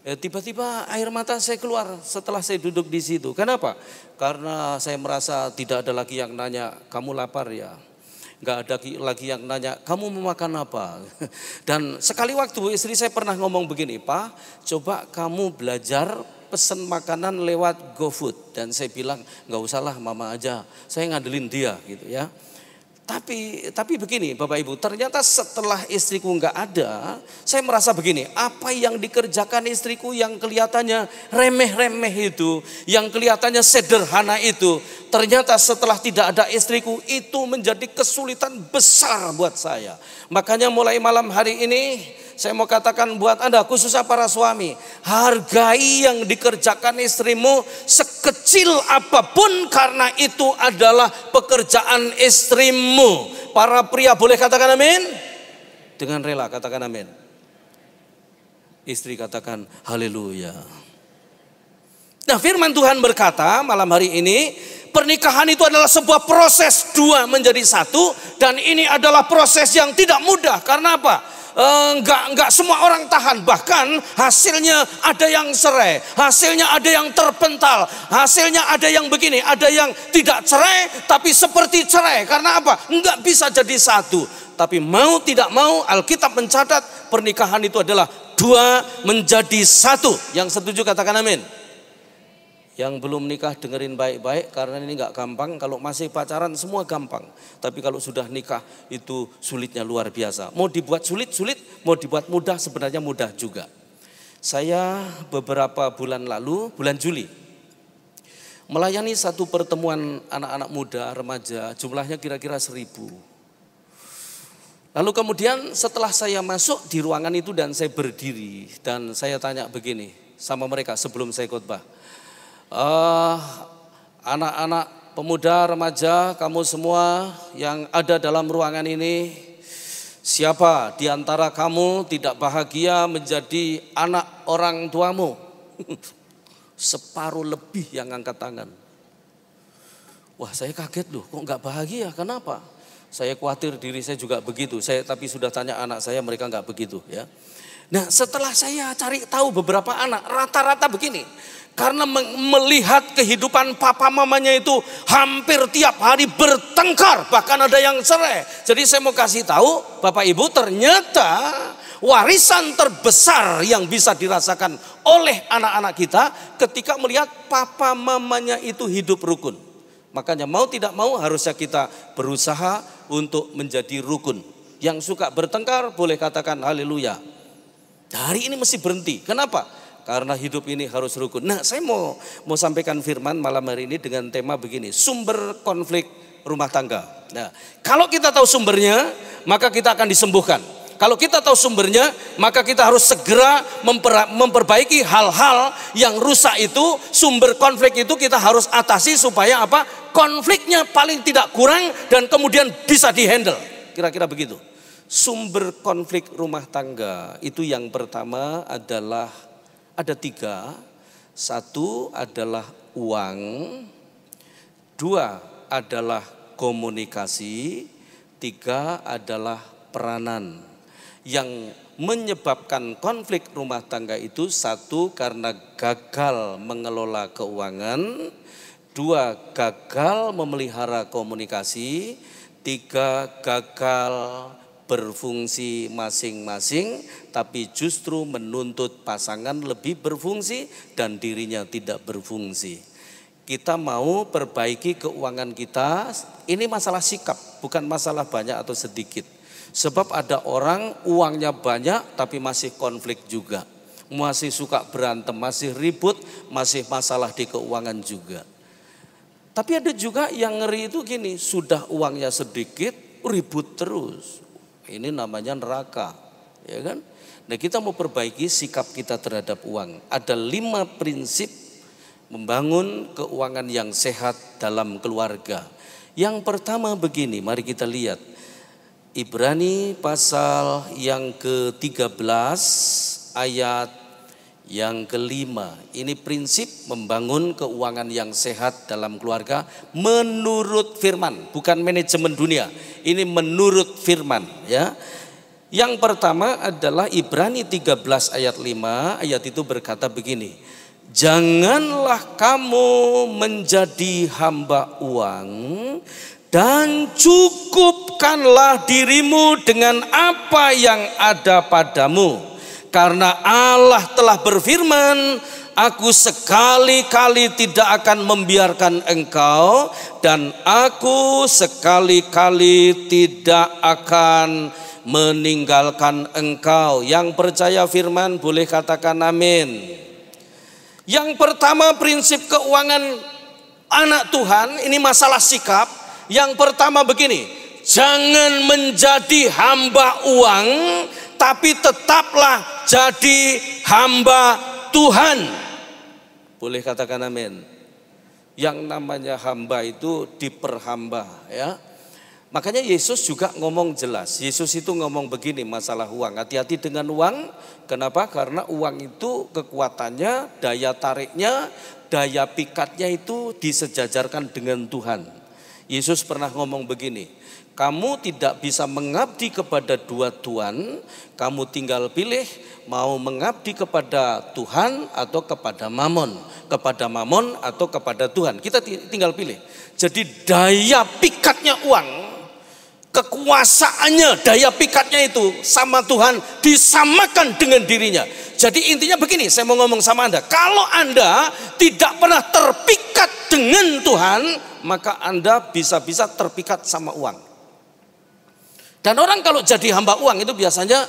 Tiba-tiba air mata saya keluar setelah saya duduk di situ. Kenapa? Karena saya merasa tidak ada lagi yang nanya, kamu lapar ya? Nggak ada lagi yang nanya, kamu mau makan apa? Dan sekali waktu istri saya pernah ngomong begini, Pak, coba kamu belajar pesen makanan lewat GoFood. Dan saya bilang, nggak usahlah mama aja, saya ngandelin dia gitu ya. Tapi begini Bapak Ibu, ternyata setelah istriku nggak ada, saya merasa begini, apa yang dikerjakan istriku yang kelihatannya remeh-remeh itu, yang kelihatannya sederhana itu, ternyata setelah tidak ada istriku itu menjadi kesulitan besar buat saya. Makanya mulai malam hari ini saya mau katakan buat Anda, khususnya para suami, hargai yang dikerjakan istrimu sekecil apapun karena itu adalah pekerjaan istrimu. Para pria boleh katakan amin? Dengan rela katakan amin. Istri katakan haleluya. Nah, firman Tuhan berkata malam hari ini, pernikahan itu adalah sebuah proses 2 menjadi 1 dan ini adalah proses yang tidak mudah. Karena apa? Enggak semua orang tahan, bahkan hasilnya ada yang cerai, hasilnya ada yang terpental, hasilnya ada yang begini, ada yang tidak cerai tapi seperti cerai. Karena apa? Enggak bisa jadi satu. Tapi mau tidak mau Alkitab mencatat pernikahan itu adalah 2 menjadi 1. Yang setuju katakan amin. Yang belum nikah dengerin baik-baik karena ini nggak gampang. Kalau masih pacaran semua gampang. Tapi kalau sudah nikah itu sulitnya luar biasa. Mau dibuat sulit, mau dibuat mudah sebenarnya mudah juga. Saya beberapa bulan lalu, bulan Juli, melayani satu pertemuan anak-anak muda, remaja, jumlahnya kira-kira 1000. Lalu kemudian setelah saya masuk di ruangan itu dan saya berdiri dan saya tanya begini sama mereka sebelum saya khotbah. Anak-anak pemuda, remaja, kamu semua yang ada dalam ruangan ini, siapa di antara kamu tidak bahagia menjadi anak orang tuamu? Separuh lebih yang angkat tangan. Wah, saya kaget loh, kok nggak bahagia? Kenapa? Saya khawatir diri saya juga begitu. Tapi sudah tanya anak saya, mereka nggak begitu ya. Nah, setelah saya cari tahu beberapa anak, rata-rata begini. Karena melihat kehidupan papa mamanya itu hampir tiap hari bertengkar, bahkan ada yang cerai. Jadi saya mau kasih tahu Bapak Ibu, ternyata warisan terbesar yang bisa dirasakan oleh anak-anak kita ketika melihat papa mamanya itu hidup rukun. Makanya mau tidak mau harusnya kita berusaha untuk menjadi rukun. Yang suka bertengkar boleh katakan haleluya. Hari ini mesti berhenti. Kenapa? Karena hidup ini harus rukun. Nah, saya mau sampaikan firman malam hari ini dengan tema begini, sumber konflik rumah tangga. Nah, kalau kita tahu sumbernya, maka kita akan disembuhkan. Kalau kita tahu sumbernya, maka kita harus segera memperbaiki hal-hal yang rusak itu. Sumber konflik itu kita harus atasi supaya apa? Konfliknya paling tidak kurang dan kemudian bisa dihandle. Kira-kira begitu. Sumber konflik rumah tangga itu yang pertama adalah ada 3. 1 adalah uang, 2 adalah komunikasi, 3 adalah peranan. Yang menyebabkan konflik rumah tangga itu 1 karena gagal mengelola keuangan, 2 gagal memelihara komunikasi, 3 gagal berfungsi masing-masing, tapi justru menuntut pasangan lebih berfungsi dan dirinya tidak berfungsi. Kita mau perbaiki keuangan kita, ini masalah sikap, bukan masalah banyak atau sedikit. Sebab ada orang uangnya banyak tapi masih konflik juga, masih suka berantem, masih ribut, masih masalah di keuangan juga. Tapi ada juga yang ngeri itu gini, sudah uangnya sedikit, ribut terus. Ini namanya neraka, ya kan? Nah, kita mau perbaiki sikap kita terhadap uang. Ada 5 prinsip membangun keuangan yang sehat dalam keluarga. Yang pertama begini, mari kita lihat. Ibrani pasal yang ke-13 ayat Yang kelima, ini prinsip membangun keuangan yang sehat dalam keluarga menurut firman, bukan manajemen dunia. Ini menurut firman, ya. Yang pertama adalah Ibrani 13 ayat 5, ayat itu berkata begini. Janganlah kamu menjadi hamba uang dan cukupkanlah dirimu dengan apa yang ada padamu. Karena Allah telah berfirman, aku sekali-kali tidak akan membiarkan engkau dan aku sekali-kali tidak akan meninggalkan engkau. Yang percaya firman boleh katakan amin. Yang pertama prinsip keuangan anak Tuhan, ini masalah sikap. Yang pertama begini, jangan menjadi hamba uang, tapi tetaplah jadi hamba Tuhan. Boleh katakan amin. Yang namanya hamba itu diperhamba, ya. Makanya Yesus juga ngomong jelas. Yesus itu ngomong begini masalah uang. Hati-hati dengan uang. Kenapa? Karena uang itu kekuatannya, daya tariknya, daya pikatnya itu disejajarkan dengan Tuhan. Yesus pernah ngomong begini, kamu tidak bisa mengabdi kepada dua tuan, kamu tinggal pilih mau mengabdi kepada Tuhan atau kepada Mamon. Kepada Mamon atau kepada Tuhan, kita tinggal pilih. Jadi daya pikatnya uang, kekuasaannya, daya pikatnya itu sama Tuhan disamakan dengan dirinya. Jadi intinya begini, saya mau ngomong sama Anda. Kalau Anda tidak pernah terpikat dengan Tuhan, maka Anda bisa-bisa terpikat sama uang. Dan orang kalau jadi hamba uang itu biasanya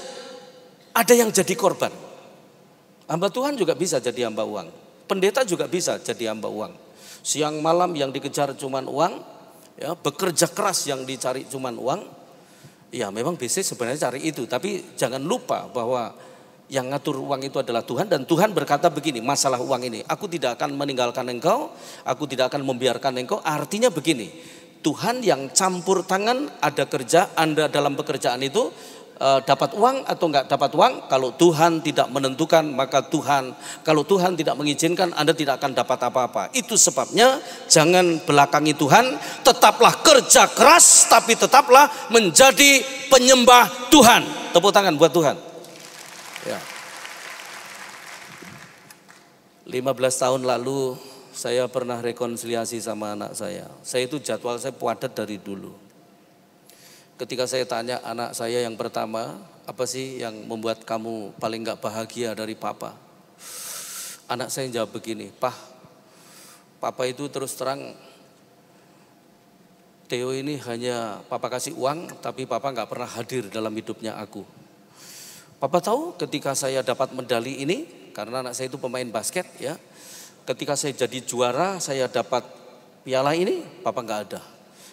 ada yang jadi korban. Hamba Tuhan juga bisa jadi hamba uang. Pendeta juga bisa jadi hamba uang. Siang malam yang dikejar cuman uang, ya, bekerja keras yang dicari cuman uang. Ya memang bisnis sebenarnya cari itu, tapi jangan lupa bahwa yang ngatur uang itu adalah Tuhan. Dan Tuhan berkata begini, masalah uang ini, aku tidak akan meninggalkan engkau, aku tidak akan membiarkan engkau. Artinya begini, Tuhan yang campur tangan, ada kerja, Anda dalam pekerjaan itu dapat uang atau enggak dapat uang. Kalau Tuhan tidak menentukan, maka Tuhan, kalau Tuhan tidak mengizinkan, Anda tidak akan dapat apa-apa. Itu sebabnya jangan belakangi Tuhan, tetaplah kerja keras, tapi tetaplah menjadi penyembah Tuhan. Tepuk tangan buat Tuhan. Ya. 15 tahun lalu saya pernah rekonsiliasi sama anak saya. Saya itu jadwal saya padat dari dulu. Ketika saya tanya anak saya yang pertama, apa sih yang membuat kamu paling gak bahagia dari papa? Anak saya jawab begini, papa itu terus terang, Theo ini hanya papa kasih uang, tapi papa gak pernah hadir dalam hidupnya aku. Papa tahu ketika saya dapat medali ini, karena anak saya itu pemain basket, ya. Ketika saya jadi juara, saya dapat piala ini, papa gak ada.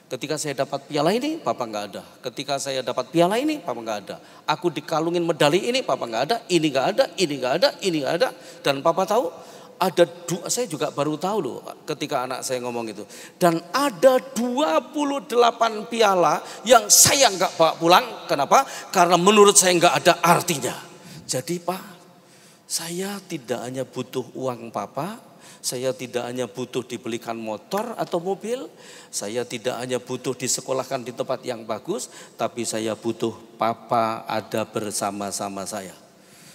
Ketika saya dapat piala ini, papa nggak ada. Ketika saya dapat piala ini, papa nggak ada. Aku dikalungin medali ini, papa nggak ada. Ini nggak ada, ini nggak ada, ini nggak ada. Dan papa tahu ada saya juga baru tahu loh ketika anak saya ngomong itu. Dan ada 28 piala yang saya nggak bawa pulang. Kenapa? Karena menurut saya nggak ada artinya. Jadi Pak, saya tidak hanya butuh uang papa. Saya tidak hanya butuh dibelikan motor atau mobil, saya tidak hanya butuh disekolahkan di tempat yang bagus, tapi saya butuh papa ada bersama-sama saya.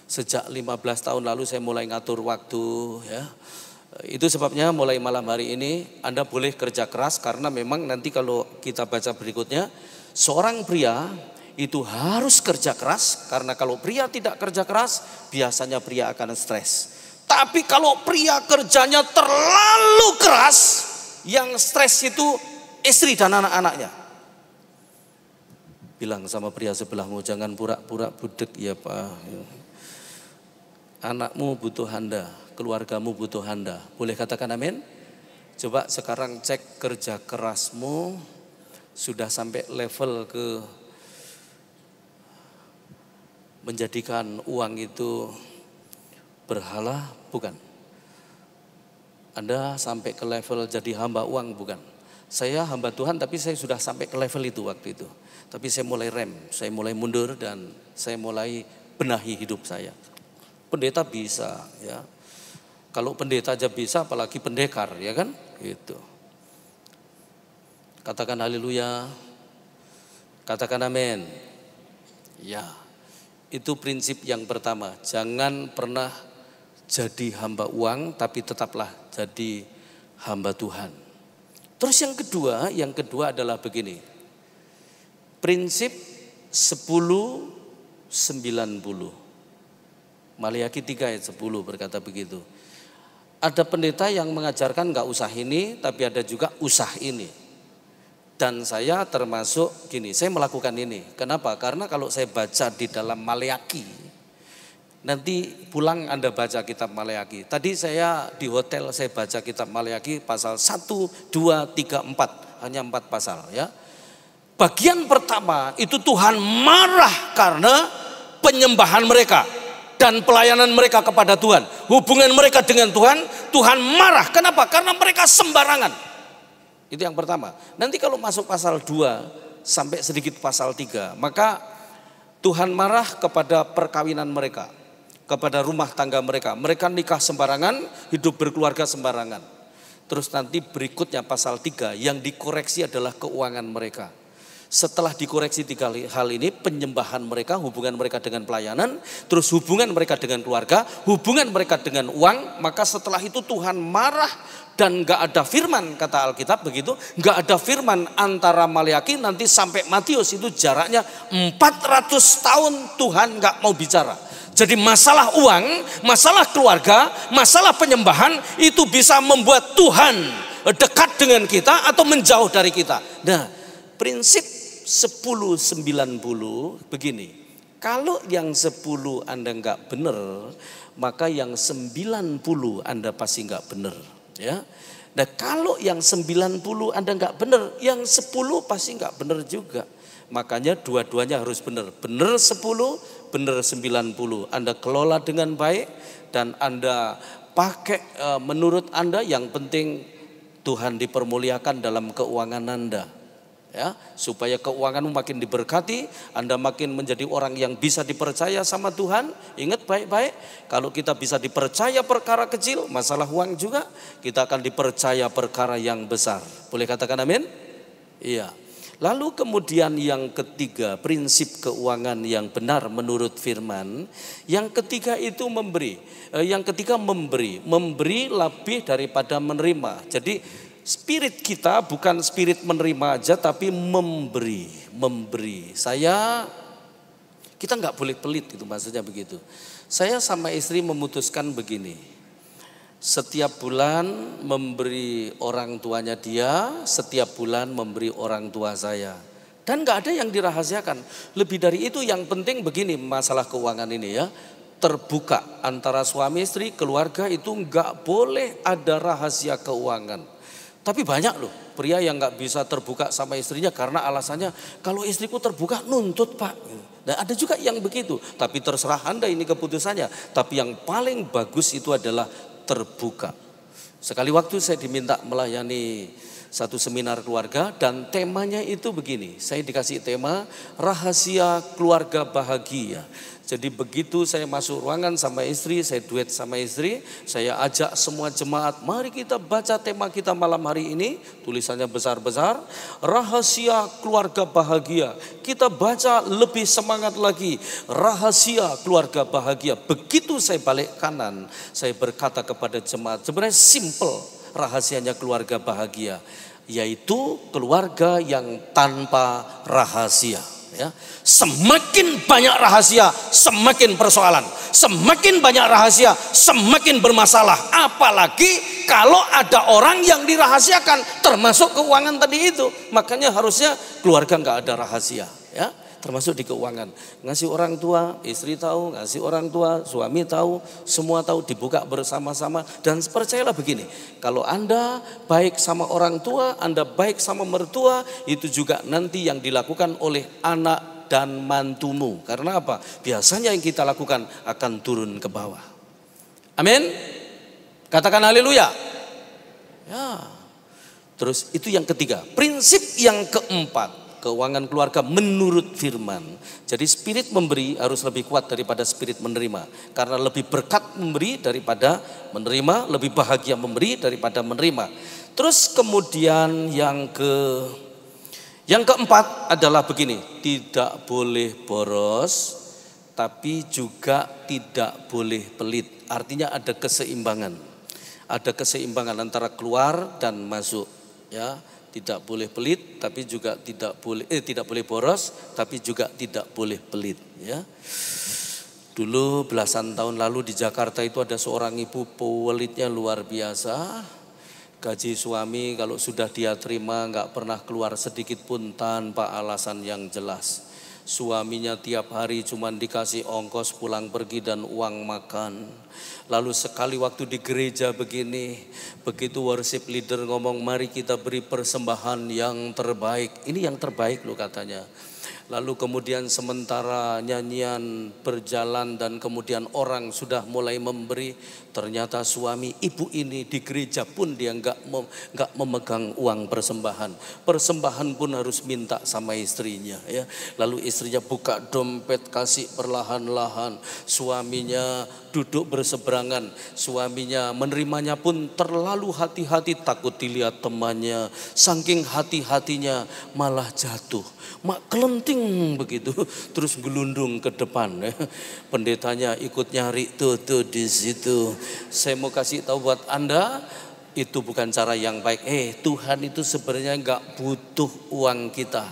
Sejak 15 tahun lalu saya mulai ngatur waktu, ya. Itu sebabnya mulai malam hari ini Anda boleh kerja keras, karena memang nanti kalau kita baca berikutnya, seorang pria itu harus kerja keras, karena kalau pria tidak kerja keras, biasanya pria akan stres. Tapi kalau pria kerjanya terlalu keras, yang stres itu istri dan anak-anaknya. Bilang sama pria sebelahmu, jangan pura-pura budek ya Pak. Anakmu butuh Anda, keluargamu butuh Anda. Boleh katakan amin? Coba sekarang cek kerja kerasmu sudah sampai level ke menjadikan uang itu berhala. Bukan. Anda sampai ke level jadi hamba uang, bukan. Saya hamba Tuhan tapi saya sudah sampai ke level itu waktu itu. Tapi saya mulai rem, saya mulai mundur dan saya mulai benahi hidup saya. pendeta bisa ya. Kalau pendeta aja bisa, apalagi pendekar, ya kan? Gitu. Katakan haleluya. Katakan amin. Ya. Itu prinsip yang pertama. Jangan pernah jadi hamba uang, tapi tetaplah jadi hamba Tuhan. Terus yang kedua adalah begini. Prinsip 10-90. Maliaki 3 ayat 10 berkata begitu. Ada pendeta yang mengajarkan gak usah ini, tapi ada juga usah ini. Dan saya termasuk gini, saya melakukan ini. Kenapa? Karena kalau saya baca di dalam Maliaki, nanti pulang Anda baca kitab Maliaki. Tadi saya di hotel saya baca kitab Maliaki pasal 1, 2, 3, 4. Hanya 4 pasal ya. Bagian pertama itu Tuhan marah karena penyembahan mereka dan pelayanan mereka kepada Tuhan. Hubungan mereka dengan Tuhan, Tuhan marah. Kenapa? Karena mereka sembarangan. Itu yang pertama. Nanti kalau masuk pasal 2 sampai sedikit pasal 3, maka Tuhan marah kepada perkawinan mereka, kepada rumah tangga mereka. Mereka nikah sembarangan, hidup berkeluarga sembarangan. Terus nanti berikutnya pasal 3 yang dikoreksi adalah keuangan mereka. Setelah dikoreksi 3 hal ini, penyembahan mereka, hubungan mereka dengan pelayanan, terus hubungan mereka dengan keluarga, hubungan mereka dengan uang, maka setelah itu Tuhan marah dan gak ada firman, kata Alkitab begitu, gak ada firman antara Maliaki nanti sampai Matius, itu jaraknya 400 tahun Tuhan gak mau bicara. Jadi masalah uang, masalah keluarga, masalah penyembahan itu bisa membuat Tuhan dekat dengan kita atau menjauh dari kita. Nah, prinsip 10-90 begini. Kalau yang 10 Anda enggak benar, maka yang 90 Anda pasti enggak benar, ya. Nah, kalau yang 90 Anda enggak benar, yang 10 pasti enggak benar juga. Makanya dua-duanya harus benar. Benar 10, benar 90. Anda kelola dengan baik dan Anda pakai menurut Anda, yang penting Tuhan dipermuliakan dalam keuangan Anda. Ya, supaya keuanganmu makin diberkati, Anda makin menjadi orang yang bisa dipercaya sama Tuhan. Ingat baik-baik, kalau kita bisa dipercaya perkara kecil, masalah uang juga, kita akan dipercaya perkara yang besar. Boleh katakan amin? Iya. Lalu kemudian yang ketiga, prinsip keuangan yang benar menurut firman. Yang ketiga itu memberi. Yang ketiga memberi lebih daripada menerima. Jadi spirit kita bukan spirit menerima aja, tapi memberi. Kita nggak boleh pelit, itu maksudnya begitu. Saya sama istri memutuskan begini, setiap bulan memberi orang tuanya dia, setiap bulan memberi orang tua saya. Dan nggak ada yang dirahasiakan. Lebih dari itu, yang penting begini, masalah keuangan ini ya, terbuka antara suami istri, keluarga, itu nggak boleh ada rahasia keuangan. Tapi banyak loh pria yang gak bisa terbuka sama istrinya karena alasannya, kalau istriku terbuka nuntut pak. Nah, ada juga yang begitu, tapi terserah Anda, ini keputusannya. Tapi yang paling bagus itu adalah terbuka. Sekali waktu saya diminta melayani satu seminar keluarga dan temanya itu begini. Saya dikasih tema rahasia keluarga bahagia. Jadi begitu saya masuk ruangan sama istri, saya duet sama istri, saya ajak semua jemaat, mari kita baca tema kita malam hari ini, tulisannya besar-besar, rahasia keluarga bahagia. Kita baca lebih semangat lagi, rahasia keluarga bahagia. Begitu saya balik kanan, saya berkata kepada jemaat, sebenarnya simple rahasianya keluarga bahagia, yaitu keluarga yang tanpa rahasia. Ya, semakin banyak rahasia, semakin persoalan. Semakin banyak rahasia, semakin bermasalah. Apalagi kalau ada orang yang dirahasiakan, termasuk keuangan tadi itu. Makanya harusnya keluarga nggak ada rahasia, ya, termasuk di keuangan. Ngasih orang tua, istri tahu, ngasih orang tua, suami tahu, semua tahu, dibuka bersama-sama. Dan percayalah begini, kalau Anda baik sama orang tua, Anda baik sama mertua, itu juga nanti yang dilakukan oleh anak dan mantumu. Karena apa? Biasanya yang kita lakukan akan turun ke bawah. Amin. Katakan haleluya. Ya. Terus itu yang ketiga. Prinsip yang keempat, keuangan keluarga menurut firman. Jadi spirit memberi harus lebih kuat daripada spirit menerima. Karena lebih berkat memberi daripada menerima, lebih bahagia memberi daripada menerima. Terus kemudian yang keempat adalah begini, tidak boleh boros, tapi juga tidak boleh pelit. Artinya ada keseimbangan. Ada keseimbangan antara keluar dan masuk, ya. Tidak boleh pelit, tapi juga tidak boleh boros, tapi juga tidak boleh pelit, ya. Dulu belasan tahun lalu di Jakarta itu ada seorang ibu pelitnya luar biasa. Gaji suami kalau sudah dia terima nggak pernah keluar sedikit pun tanpa alasan yang jelas. Suaminya tiap hari cuma dikasih ongkos pulang pergi dan uang makan. Lalu sekali waktu di gereja begini, begitu worship leader ngomong mari kita beri persembahan yang terbaik. Ini yang terbaik loh katanya. Lalu kemudian sementara nyanyian berjalan dan kemudian orang sudah mulai memberi, ternyata suami ibu ini di gereja pun dia nggak memegang uang persembahan. Persembahan pun harus minta sama istrinya, ya. Lalu istrinya buka dompet kasih perlahan-lahan. Suaminya duduk berseberangan. Suaminya menerimanya pun terlalu hati-hati, takut dilihat temannya. Saking hati-hatinya malah jatuh. Mak kelenting begitu, terus gelundung ke depan. Pendetanya ikut nyari tuh di situ. Saya mau kasih tahu buat Anda, itu bukan cara yang baik. Tuhan itu sebenarnya nggak butuh uang kita.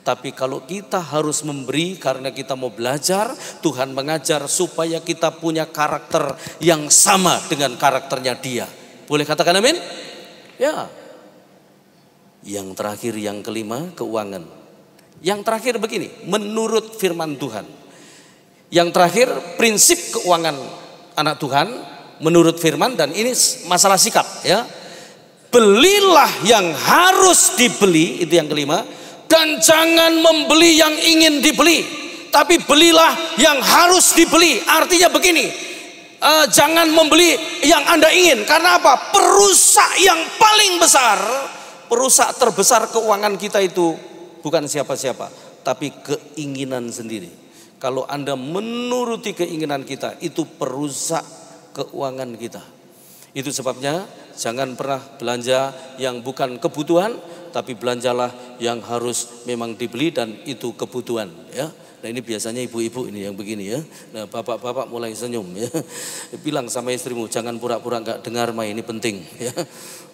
Tapi kalau kita harus memberi karena kita mau belajar, Tuhan mengajar supaya kita punya karakter yang sama dengan karakternya Dia. Boleh katakan amin? Ya. Yang terakhir, yang kelima, keuangan. Yang terakhir begini, menurut firman Tuhan. Yang terakhir, prinsip keuangan anak Tuhan menurut firman, dan ini masalah sikap, ya. Belilah yang harus dibeli, itu yang kelima, dan jangan membeli yang ingin dibeli, tapi belilah yang harus dibeli. Artinya begini, jangan membeli yang Anda ingin. Karena apa? Perusak yang paling besar, perusak terbesar keuangan kita itu bukan siapa-siapa, tapi keinginan sendiri. Kalau Anda menuruti keinginan kita, itu perusak keuangan kita. Itu sebabnya jangan pernah belanja yang bukan kebutuhan, tapi belanjalah yang harus memang dibeli dan itu kebutuhan, ya. Nah ini biasanya ibu-ibu ini yang begini, ya. Nah bapak-bapak mulai senyum, ya. Bilang sama istrimu, jangan pura-pura nggak dengar, Ma, ini penting, ya.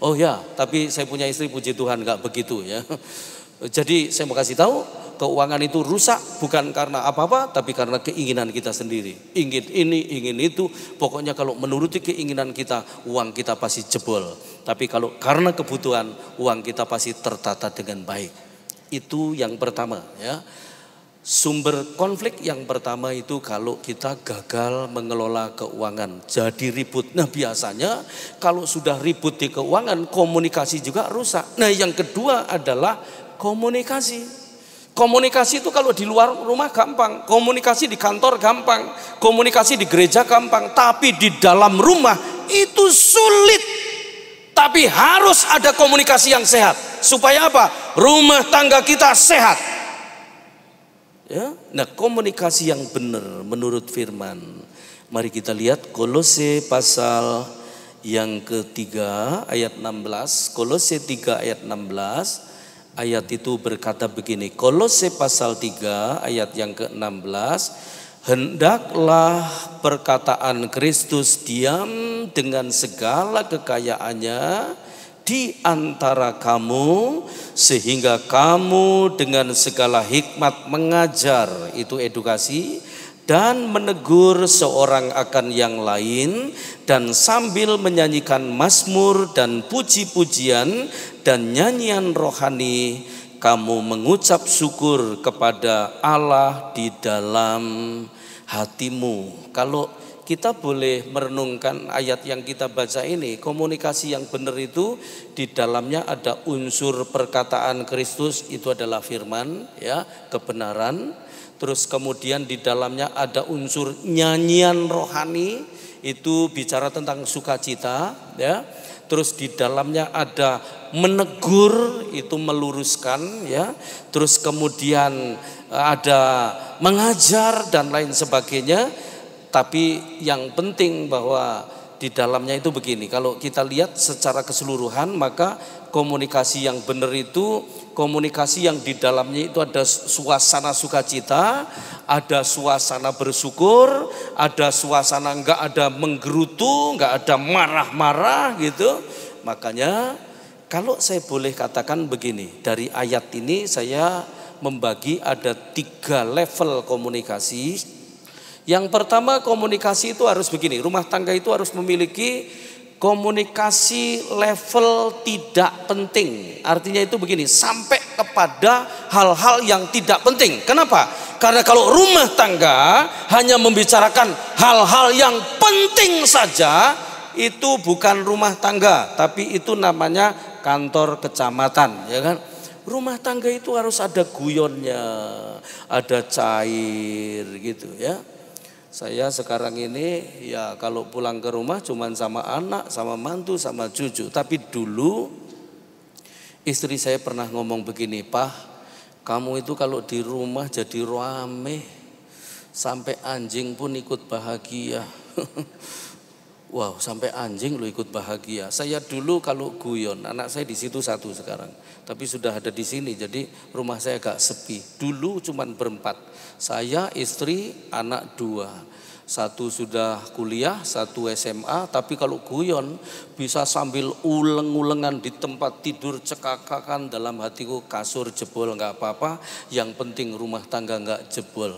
Oh ya, tapi saya punya istri, puji Tuhan, nggak begitu, ya. Jadi saya mau kasih tahu, keuangan itu rusak bukan karena apa-apa, tapi karena keinginan kita sendiri. Ingin ini, ingin itu, pokoknya kalau menuruti keinginan kita, uang kita pasti jebol. Tapi kalau karena kebutuhan, uang kita pasti tertata dengan baik. Itu yang pertama, ya. Sumber konflik yang pertama itu kalau kita gagal mengelola keuangan, jadi ribut. Nah biasanya kalau sudah ribut di keuangan, komunikasi juga rusak. Nah yang kedua adalah komunikasi. Komunikasi itu kalau di luar rumah gampang, komunikasi di kantor gampang, komunikasi di gereja gampang, tapi di dalam rumah itu sulit. Tapi harus ada komunikasi yang sehat. Supaya apa? Rumah tangga kita sehat. Ya? Nah komunikasi yang benar menurut firman. Mari kita lihat Kolose pasal yang ketiga ayat 16. Kolose 3 ayat 16. Ayat itu berkata begini, Kolose pasal 3 ayat yang ke-16, hendaklah perkataan Kristus diam dengan segala kekayaannya di antara kamu, sehingga kamu dengan segala hikmat mengajar, itu edukasi, dan menegur seorang akan yang lain, dan sambil menyanyikan mazmur dan puji-pujian dan nyanyian rohani, kamu mengucap syukur kepada Allah di dalam hatimu. Kalau kita boleh merenungkan ayat yang kita baca ini, komunikasi yang benar itu di dalamnya ada unsur perkataan Kristus, itu adalah firman, ya, kebenaran. Terus kemudian di dalamnya ada unsur nyanyian rohani, itu bicara tentang sukacita, ya. terus di dalamnya ada menegur, itu meluruskan ya, terus kemudian ada mengajar dan lain sebagainya. Tapi yang penting bahwa di dalamnya itu begini, kalau kita lihat secara keseluruhan, maka komunikasi yang benar itu komunikasi yang di dalamnya itu ada suasana sukacita, ada suasana bersyukur, ada suasana enggak ada menggerutu, enggak ada marah-marah gitu. Makanya kalau saya boleh katakan begini, dari ayat ini saya membagi ada 3 level komunikasi. Yang pertama, komunikasi itu harus begini, rumah tangga itu harus memiliki komunikasi level tidak penting. Artinya itu begini, sampai kepada hal-hal yang tidak penting. Kenapa? Karena kalau rumah tangga hanya membicarakan hal-hal yang penting saja, itu bukan rumah tangga, tapi itu namanya kantor kecamatan, ya kan? Rumah tangga itu harus ada guyonnya, ada cair gitu ya. Saya sekarang ini ya kalau pulang ke rumah cuman sama anak, sama mantu, sama cucu. Tapi dulu istri saya pernah ngomong begini, "Pak, kamu itu kalau di rumah jadi rame, sampai anjing pun ikut bahagia." Wow, sampai anjing lo ikut bahagia. Saya dulu kalau guyon, anak saya di situ 1 sekarang, tapi sudah ada di sini, jadi rumah saya agak sepi. Dulu cuman berempat, saya, istri, anak 2. 1 sudah kuliah, 1 SMA, tapi kalau guyon bisa sambil uleng-ulengan di tempat tidur, cekakakan. Dalam hatiku, kasur jebol nggak apa-apa, yang penting rumah tangga nggak jebol.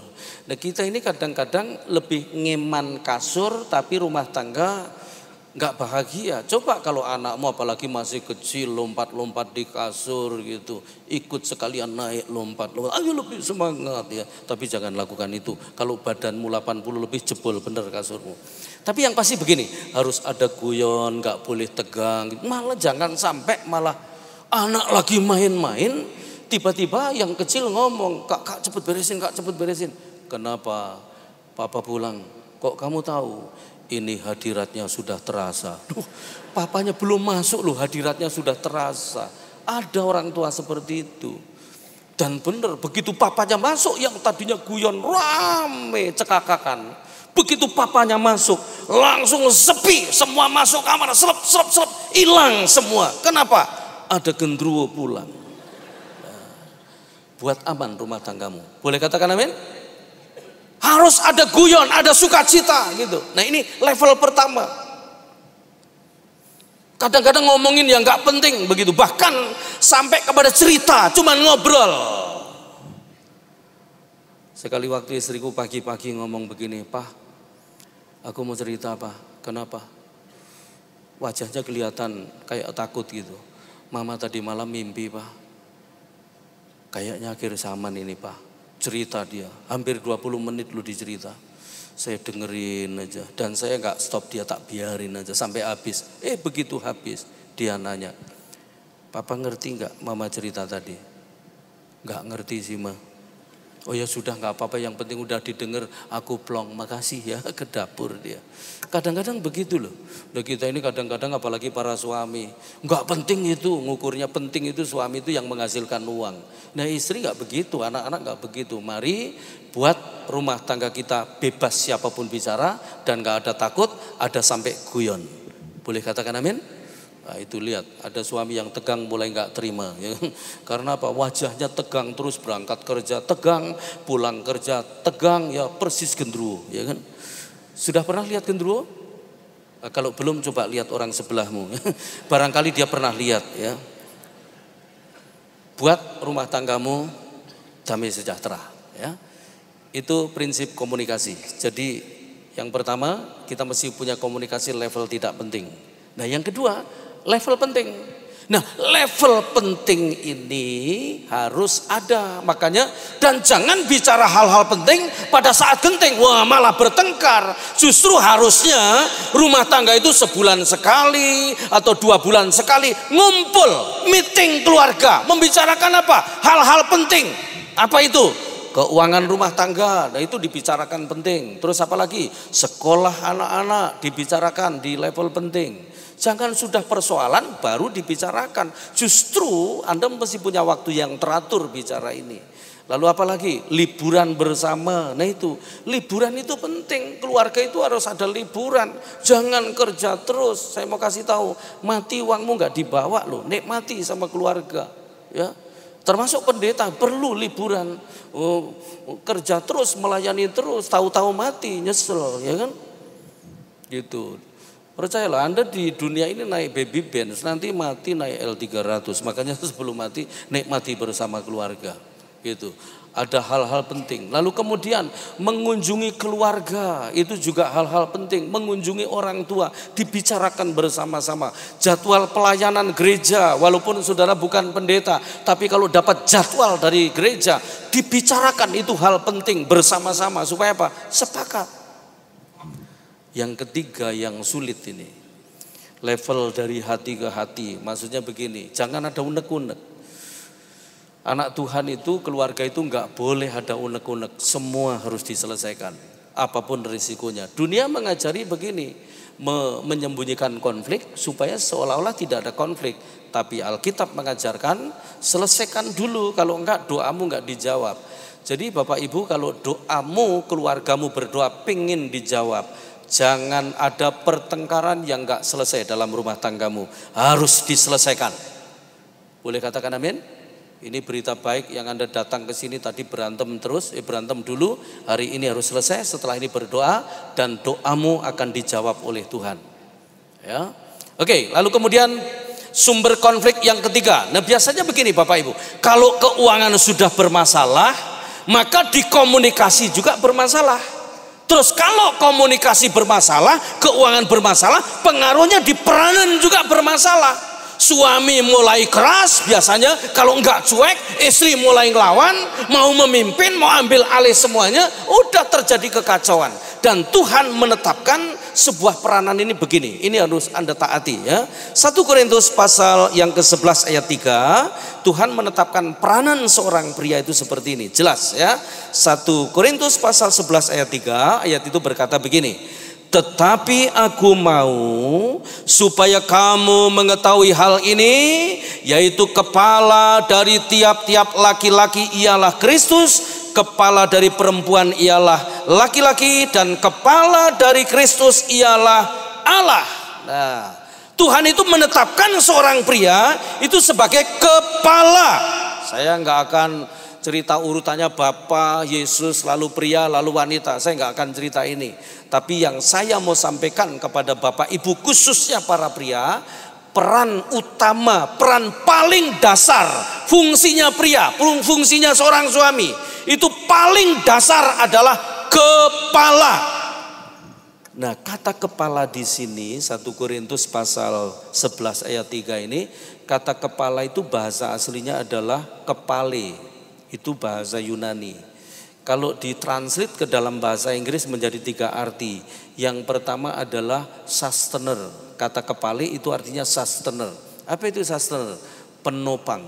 Nah kita ini kadang-kadang lebih ngeman kasur, tapi rumah tangga nggak bahagia. Coba kalau anakmu apalagi masih kecil lompat-lompat di kasur gitu, ikut sekalian naik lompat, ayo lebih semangat ya. Tapi jangan lakukan itu. Kalau badanmu 80 lebih, jebol bener kasurmu. Tapi yang pasti begini, harus ada guyon, nggak boleh tegang. Malah jangan sampai malah anak lagi main-main, tiba-tiba yang kecil ngomong, kak cepet beresin, kak cepet beresin. Kenapa? Papa pulang, kok kamu tahu? Ini hadiratnya sudah terasa. Papanya belum masuk loh, hadiratnya sudah terasa. Ada orang tua seperti itu. Dan benar, begitu papanya masuk, yang tadinya guyon rame cekakakan, begitu papanya masuk langsung sepi, semua masuk kamar, selep, hilang semua. Kenapa? Ada genderuwo pulang. Buat aman rumah tanggamu. Boleh katakan amin? Harus ada guyon, ada sukacita gitu. Nah ini level pertama. Kadang-kadang ngomongin yang gak penting begitu. Bahkan sampai kepada cerita, cuman ngobrol. Sekali waktu istriku pagi-pagi ngomong begini, "Pak, aku mau cerita apa? Kenapa?" Wajahnya kelihatan kayak takut gitu. "Mama tadi malam mimpi, Pak. Kayaknya akhir zaman ini, Pak." Cerita dia, hampir 20 menit lu dicerita. Saya dengerin aja, dan saya gak stop dia, tak biarin aja sampai habis. Begitu habis, dia nanya, "Papa ngerti gak mama cerita tadi?" "Gak ngerti sih, Ma." "Oh ya sudah, gak apa-apa, yang penting udah didengar, aku plong, makasih ya." Ke dapur dia. Kadang-kadang begitu loh. Udah kita ini kadang-kadang apalagi para suami, gak penting itu, ngukurnya penting itu suami itu yang menghasilkan uang. Nah istri gak begitu, anak-anak gak begitu. Mari buat rumah tangga kita bebas siapapun bicara, dan gak ada takut, ada sampai guyon. Boleh katakan amin? Nah, itu lihat, ada suami yang tegang mulai nggak terima, ya. Karena apa? Wajahnya tegang terus, berangkat kerja tegang, pulang kerja tegang, ya persis genderuwo, ya kan? Sudah pernah lihat genderuwo? Nah, kalau belum coba lihat orang sebelahmu, barangkali dia pernah lihat, ya. Buat rumah tanggamu damai sejahtera, ya. Itu prinsip komunikasi. Jadi yang pertama kita mesti punya komunikasi level tidak penting. Nah yang kedua, level penting. Nah level penting ini harus ada, makanya, dan jangan bicara hal-hal penting pada saat genting, wah malah bertengkar. Justru harusnya rumah tangga itu sebulan sekali atau 2 bulan sekali ngumpul, meeting keluarga, membicarakan apa? Hal-hal penting. Apa itu? Keuangan rumah tangga, nah itu dibicarakan penting. Terus apa lagi? Sekolah anak-anak dibicarakan di level penting. Jangan sudah persoalan baru dibicarakan. Justru Anda mesti punya waktu yang teratur bicara ini. Lalu apalagi liburan bersama. Nah itu liburan itu penting. Keluarga itu harus ada liburan. Jangan kerja terus. Saya mau kasih tahu, mati uangmu nggak dibawa loh. Nikmati sama keluarga. Ya, termasuk pendeta perlu liburan. Kerja terus, melayani terus. Tahu-tahu mati, nyesel, ya kan? Gitu. Percayalah, Anda di dunia ini naik baby Benz, nanti mati naik L300. Makanya sebelum mati nikmati bersama keluarga. Gitu. Ada hal-hal penting. Lalu kemudian mengunjungi keluarga, itu juga hal-hal penting. Mengunjungi orang tua, dibicarakan bersama-sama. Jadwal pelayanan gereja, walaupun saudara bukan pendeta, tapi kalau dapat jadwal dari gereja, dibicarakan, itu hal penting bersama-sama. Supaya apa? Sepakat. Yang ketiga yang sulit ini, level dari hati ke hati. Maksudnya begini, jangan ada unek-unek. Anak Tuhan itu, keluarga itu enggak boleh ada unek-unek. Semua harus diselesaikan, apapun risikonya. Dunia mengajari begini, menyembunyikan konflik supaya seolah-olah tidak ada konflik. Tapi Alkitab mengajarkan, selesaikan dulu, kalau enggak doamu enggak dijawab. Jadi Bapak Ibu, kalau doamu, keluargamu berdoa pingin dijawab, jangan ada pertengkaran yang enggak selesai dalam rumah tanggamu. Harus diselesaikan. Boleh katakan amin? Ini berita baik yang Anda datang ke sini tadi berantem terus, berantem dulu, hari ini harus selesai, setelah ini berdoa dan doamu akan dijawab oleh Tuhan. Ya. Oke, lalu kemudian sumber konflik yang ketiga. Nah, biasanya begini Bapak Ibu, kalau keuangan sudah bermasalah, maka dikomunikasi juga bermasalah. Terus kalau komunikasi bermasalah, keuangan bermasalah, pengaruhnya di peranan juga bermasalah. Suami mulai keras biasanya, kalau enggak cuek, istri mulai ngelawan, mau memimpin, mau ambil alih semuanya, udah terjadi kekacauan. Dan Tuhan menetapkan sebuah peranan ini begini, ini harus Anda taati ya. 1 Korintus pasal yang ke-11 ayat 3, Tuhan menetapkan peranan seorang pria itu seperti ini, jelas ya. 1 Korintus pasal 11 ayat 3, ayat itu berkata begini, tetapi aku mau supaya kamu mengetahui hal ini, yaitu kepala dari tiap-tiap laki-laki ialah Kristus, kepala dari perempuan ialah laki-laki, dan kepala dari Kristus ialah Allah. Nah, Tuhan itu menetapkan seorang pria itu sebagai kepala. Saya nggak akan cerita urutannya Bapa, Yesus, lalu pria, lalu wanita. Saya nggak akan cerita ini. Tapi yang saya mau sampaikan kepada Bapak Ibu, khususnya para pria, peran utama, peran paling dasar, fungsinya pria, fungsinya seorang suami, itu paling dasar adalah kepala. Nah, kata kepala di sini 1 Korintus pasal 11 ayat 3 ini, kata kepala itu bahasa aslinya adalah kepale. Itu bahasa Yunani. Kalau ditranslate ke dalam bahasa Inggris menjadi 3 arti. Yang pertama adalah sustainer. Kata kepale itu artinya sustainer. Apa itu sustainer? Penopang.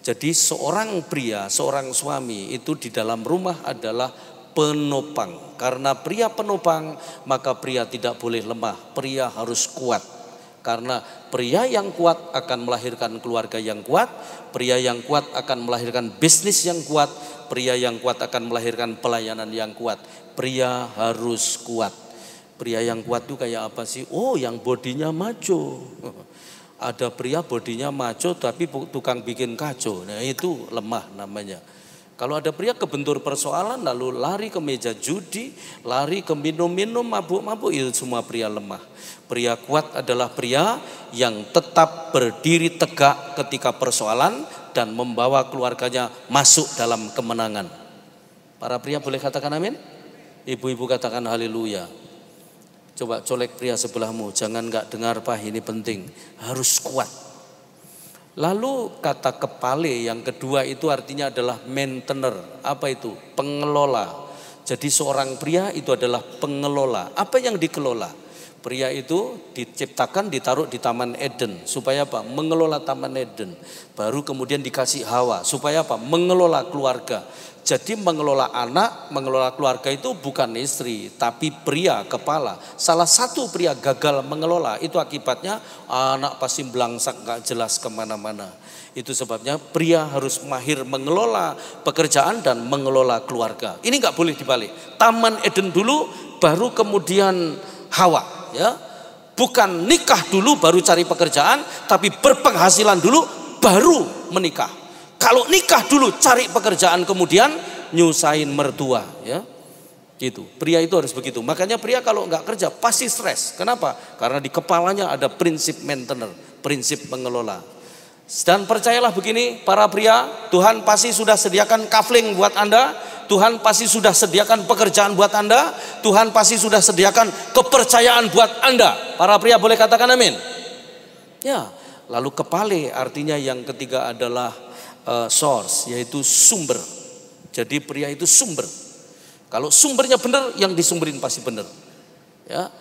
Jadi seorang pria, seorang suami itu di dalam rumah adalah penopang. Karena pria penopang, maka pria tidak boleh lemah. Pria harus kuat. Karena pria yang kuat akan melahirkan keluarga yang kuat, pria yang kuat akan melahirkan bisnis yang kuat, pria yang kuat akan melahirkan pelayanan yang kuat. Pria harus kuat. Pria yang kuat itu kayak apa sih? Oh, yang bodinya maco. Ada pria bodinya maco tapi tukang bikin kacau. Nah, itu lemah namanya. Kalau ada pria kebentur persoalan lalu lari ke meja judi, lari ke minum-minum, mabuk-mabuk, itu semua pria lemah. Pria kuat adalah pria yang tetap berdiri tegak ketika persoalan dan membawa keluarganya masuk dalam kemenangan. Para pria boleh katakan amin? Ibu-ibu katakan haleluya. Coba colek pria sebelahmu, jangan gak dengar Pak, ini penting, harus kuat. Lalu kata kepale yang kedua itu artinya adalah maintainer. Apa itu? Pengelola. Jadi seorang pria itu adalah pengelola. Apa yang dikelola? Pria itu diciptakan, ditaruh di Taman Eden. Supaya apa? Mengelola Taman Eden. Baru kemudian dikasih Hawa. Supaya apa? Mengelola keluarga. Jadi mengelola anak, mengelola keluarga itu bukan istri, tapi pria, kepala. Salah satu pria gagal mengelola, itu akibatnya anak pasti belangsak, gak jelas kemana-mana. Itu sebabnya pria harus mahir mengelola pekerjaan dan mengelola keluarga. Ini gak boleh dibalik. Taman Eden dulu, baru kemudian Hawa. Ya, bukan nikah dulu baru cari pekerjaan, tapi berpenghasilan dulu baru menikah. Kalau nikah dulu cari pekerjaan kemudian nyusahin mertua, ya. Gitu. Pria itu harus begitu. Makanya pria kalau nggak kerja pasti stres. Kenapa? Karena di kepalanya ada prinsip maintenance, prinsip mengelola. Dan percayalah begini, para pria, Tuhan pasti sudah sediakan kafling buat Anda. Tuhan pasti sudah sediakan pekerjaan buat Anda. Tuhan pasti sudah sediakan kepercayaan buat Anda. Para pria boleh katakan amin. Ya, lalu kepale artinya yang ketiga adalah source, yaitu sumber. Jadi pria itu sumber. Kalau sumbernya benar, yang disumberin pasti benar. Ya.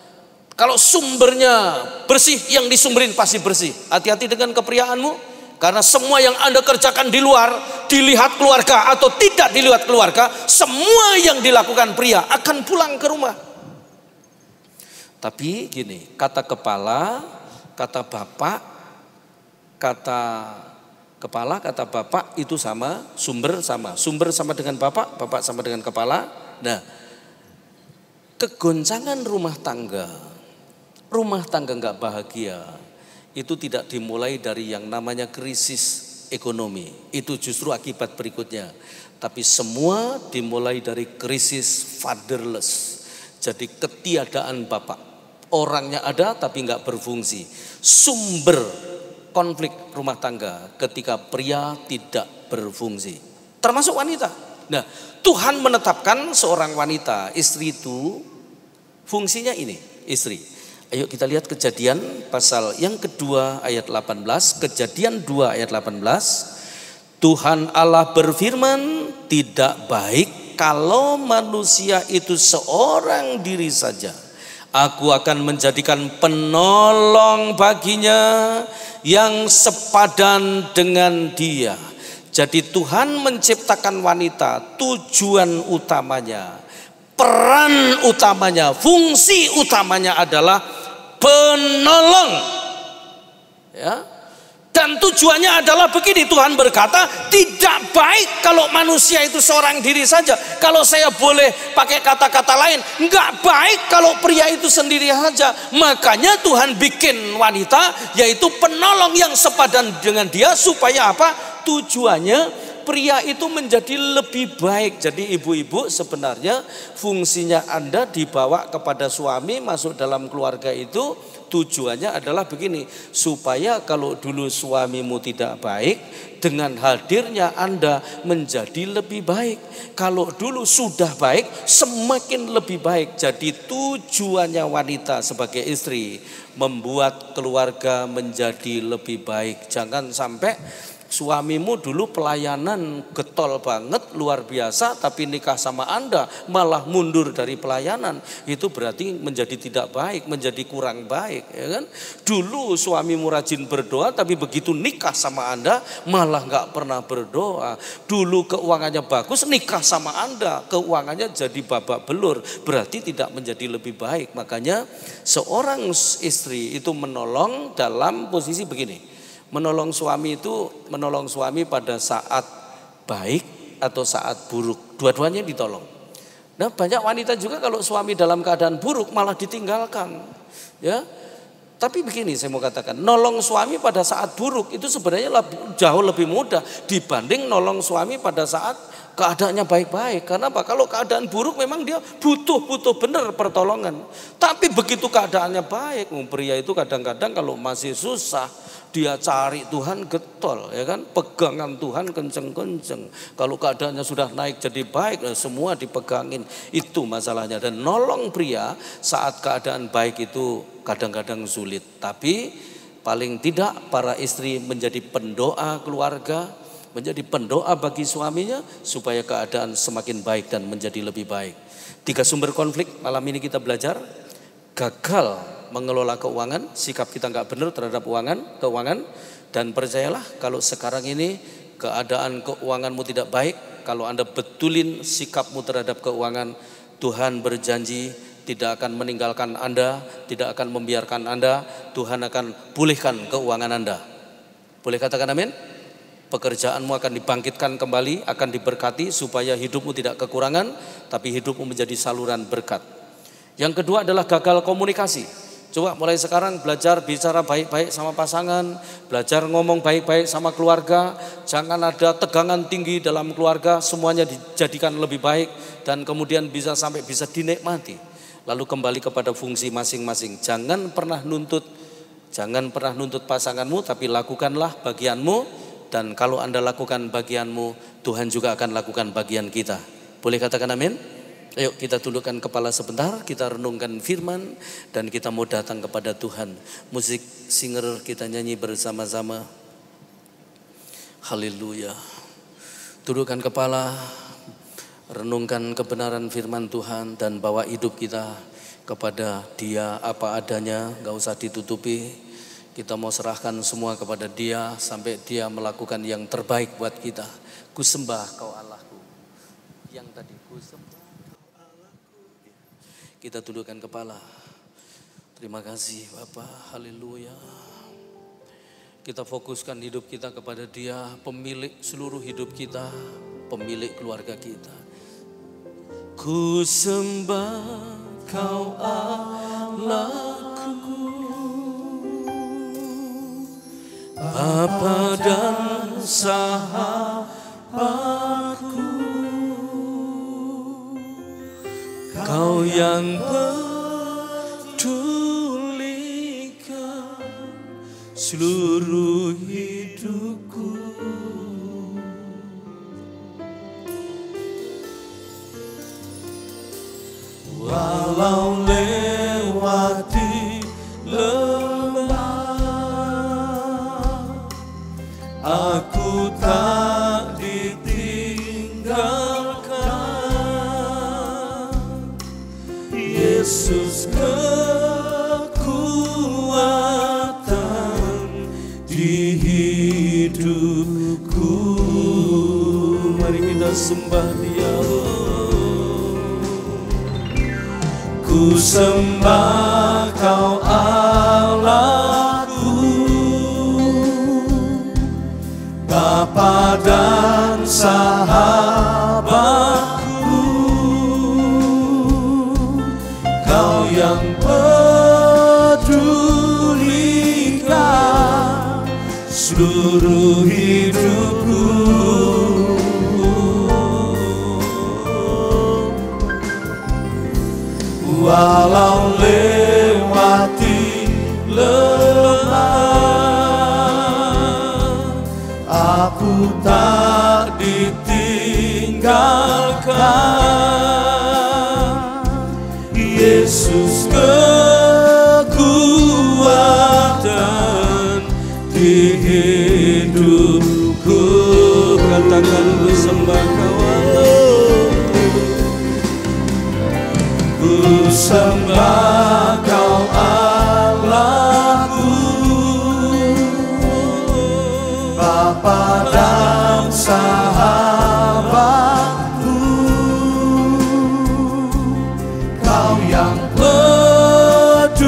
Kalau sumbernya bersih, yang disumberin pasti bersih. Hati-hati dengan kepriaanmu. Karena semua yang Anda kerjakan di luar, dilihat keluarga atau tidak dilihat keluarga, semua yang dilakukan pria akan pulang ke rumah. Tapi gini, kata kepala, kata bapak, kata kepala, kata bapak itu sama, sumber sama. Sumber sama dengan bapak, bapak sama dengan kepala. Nah, kegoncangan rumah tangga nggak bahagia, itu tidak dimulai dari yang namanya krisis ekonomi. Itu justru akibat berikutnya. Tapi semua dimulai dari krisis fatherless. Jadi ketiadaan bapak. Orangnya ada tapi nggak berfungsi. Sumber konflik rumah tangga ketika pria tidak berfungsi. Termasuk wanita. Nah, Tuhan menetapkan seorang wanita, istri itu fungsinya ini, istri. Ayo kita lihat Kejadian pasal yang kedua ayat 18. Kejadian 2 ayat 18. Tuhan Allah berfirman, tidak baik kalau manusia itu seorang diri saja. Aku akan menjadikan penolong baginya yang sepadan dengan dia. Jadi Tuhan menciptakan wanita, tujuan utamanya, peran utamanya, fungsi utamanya adalah penolong, ya. Dan tujuannya adalah begini, Tuhan berkata tidak baik kalau manusia itu seorang diri saja. Kalau saya boleh pakai kata-kata lain, nggak baik kalau pria itu sendiri saja. Makanya Tuhan bikin wanita, yaitu penolong yang sepadan dengan dia. Supaya apa? Tujuannya pria itu menjadi lebih baik. Jadi ibu-ibu sebenarnya fungsinya Anda dibawa kepada suami masuk dalam keluarga itu tujuannya adalah begini, supaya kalau dulu suamimu tidak baik, dengan hadirnya Anda menjadi lebih baik. Kalau dulu sudah baik, semakin lebih baik. Jadi tujuannya wanita sebagai istri membuat keluarga menjadi lebih baik. Jangan sampai suamimu dulu pelayanan getol banget, luar biasa, tapi nikah sama Anda malah mundur dari pelayanan. Itu berarti menjadi tidak baik, menjadi kurang baik, ya kan? Dulu suamimu rajin berdoa, tapi begitu nikah sama Anda malah nggak pernah berdoa. Dulu keuangannya bagus, nikah sama Anda keuangannya jadi babak belur, berarti tidak menjadi lebih baik. Makanya seorang istri itu menolong dalam posisi begini. Menolong suami itu menolong suami pada saat baik atau saat buruk. Dua-duanya ditolong. Nah, banyak wanita juga kalau suami dalam keadaan buruk malah ditinggalkan. Ya. Tapi begini saya mau katakan, nolong suami pada saat buruk itu sebenarnya jauh lebih mudah dibanding nolong suami pada saat keadaannya baik-baik. Karena apa? Kalau keadaan buruk memang dia butuh benar pertolongan. Tapi begitu keadaannya baik, pria itu kadang-kadang kalau masih susah, dia cari Tuhan getol, ya kan? Pegangan Tuhan kenceng-kenceng. Kalau keadaannya sudah naik jadi baik, semua dipegangin. Itu masalahnya. Dan nolong pria saat keadaan baik itu kadang-kadang sulit. Tapi paling tidak para istri menjadi pendoa keluarga, menjadi pendoa bagi suaminya supaya keadaan semakin baik dan menjadi lebih baik. 3 sumber konflik malam ini kita belajar. Gagal mengelola keuangan, sikap kita nggak benar terhadap keuangan. Dan percayalah kalau sekarang ini keadaan keuanganmu tidak baik, kalau Anda betulin sikapmu terhadap keuangan, Tuhan berjanji tidak akan meninggalkan Anda, tidak akan membiarkan Anda. Tuhan akan pulihkan keuangan Anda. Boleh katakan amin? Pekerjaanmu akan dibangkitkan kembali, akan diberkati supaya hidupmu tidak kekurangan, tapi hidupmu menjadi saluran berkat. Yang kedua adalah gagal komunikasi. Coba mulai sekarang belajar bicara baik-baik sama pasangan, belajar ngomong baik-baik sama keluarga. Jangan ada tegangan tinggi dalam keluarga, semuanya dijadikan lebih baik dan kemudian bisa dinikmati. Lalu kembali kepada fungsi masing-masing. Jangan pernah nuntut pasanganmu, tapi lakukanlah bagianmu. Dan kalau Anda lakukan bagianmu, Tuhan juga akan lakukan bagian kita. Boleh katakan amin? Ayo kita tundukkan kepala sebentar, kita renungkan firman, dan kita mau datang kepada Tuhan. Musik singer kita nyanyi bersama-sama. Haleluya. Tundukkan kepala, renungkan kebenaran firman Tuhan dan bawa hidup kita kepada Dia apa adanya, gak usah ditutupi. Kita mau serahkan semua kepada Dia sampai Dia melakukan yang terbaik buat kita. Ku sembah Kau Allahku. Yang tadi ku sembah Kau Allahku. Kita tundukkan kepala. Terima kasih Bapak, haleluya. Kita fokuskan hidup kita kepada Dia, pemilik seluruh hidup kita, pemilik keluarga kita. Ku sembah Kau Allahku, Bapa dan sahabatku, Kau yang pedulikan seluruh hidupku. Walau lewati lembah, aku tak ditinggalkan. Yesus kekuatan di hidupku. Mari kita sembah Dia. Ku sembah Kau Allahku, Bapa dan sahabatku, Kau yang pedulikan seluruh hidupku. Walau lewati lemah, aku tak ditinggalkan. Yesus kekuatan di hidupku. Katakan ku sembah Kau Ku sembah Kau Allahku, Bapa dan sahabatku, Kau yang pedulikan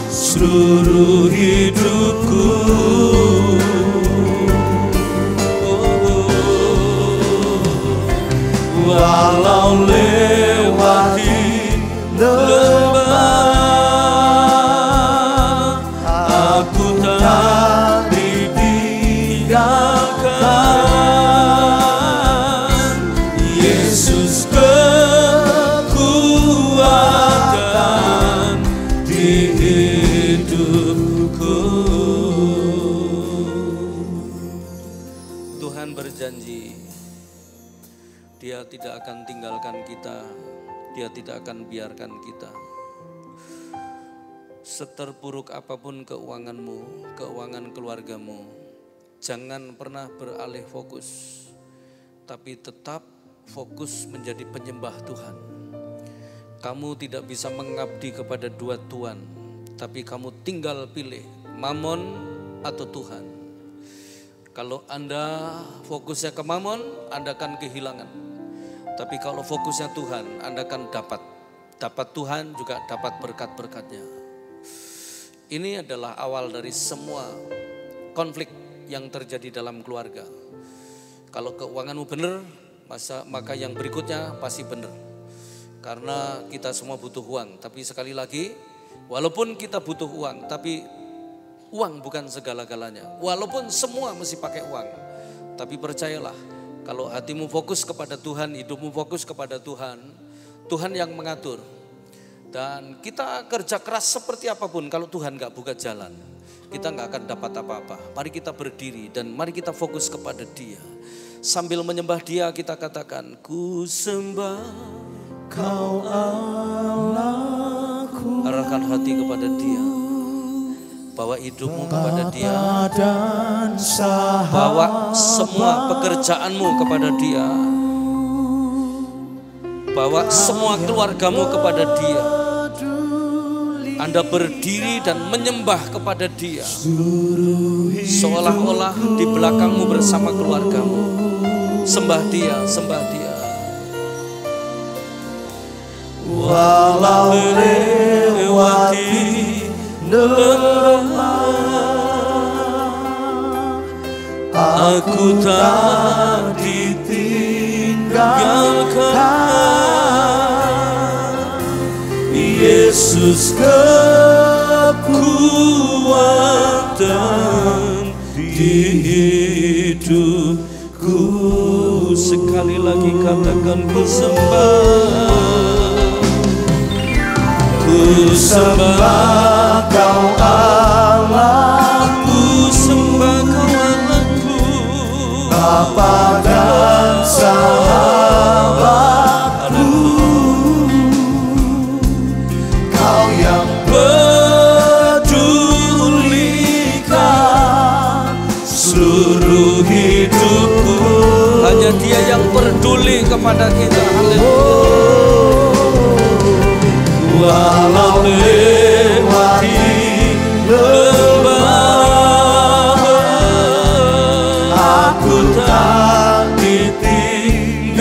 seluruh hidupku. Walau lewati lembah, aku tak ditinggalkan. Yesus kekuatan di hidupku. Tuhan berjanji Dia tidak akan tinggalkan kita, Dia tidak akan biarkan kita. Seterpuruk apapun keuanganmu, keuangan keluargamu, jangan pernah beralih fokus, tapi tetap fokus menjadi penyembah Tuhan. Kamu tidak bisa mengabdi kepada dua tuan, tapi kamu tinggal pilih Mamon atau Tuhan. Kalau Anda fokusnya ke Mamon, Anda akan kehilangan. Tapi kalau fokusnya Tuhan, Anda akan dapat Tuhan, juga dapat berkat-berkatnya. Ini adalah awal dari semua konflik yang terjadi dalam keluarga. Kalau keuanganmu benar, maka yang berikutnya pasti benar. Karena kita semua butuh uang. Tapi sekali lagi, walaupun kita butuh uang, tapi uang bukan segala-galanya. Walaupun semua mesti pakai uang, tapi percayalah, kalau hatimu fokus kepada Tuhan, hidupmu fokus kepada Tuhan, Tuhan yang mengatur. Dan kita kerja keras seperti apapun, kalau Tuhan gak buka jalan, kita gak akan dapat apa-apa. Mari kita berdiri dan mari kita fokus kepada Dia. Sambil menyembah Dia, kita katakan, ku sembah Kau Allahku. Arahkan hati kepada Dia. Bawa hidupmu kepada Dia. Bawa semua pekerjaanmu kepada Dia. Bawa semua keluargamu kepada Dia. Anda berdiri dan menyembah kepada Dia. Seolah-olah di belakangmu bersama keluargamu. Sembah Dia, sembah Dia. Walau lewati lembah, aku tak ditinggalkan. Yesus kekuatan di hidupku. Sekali lagi katakan, ku sembah. Ku sembah Kau Allahku, sembah Kau Allahku, Bapa dan sahabatku. Kau yang pedulikan seluruh hidupku. Hanya Dia yang peduli kepada kita. Haleluya. Walau lewati lembah, aku tak ditinggalkan.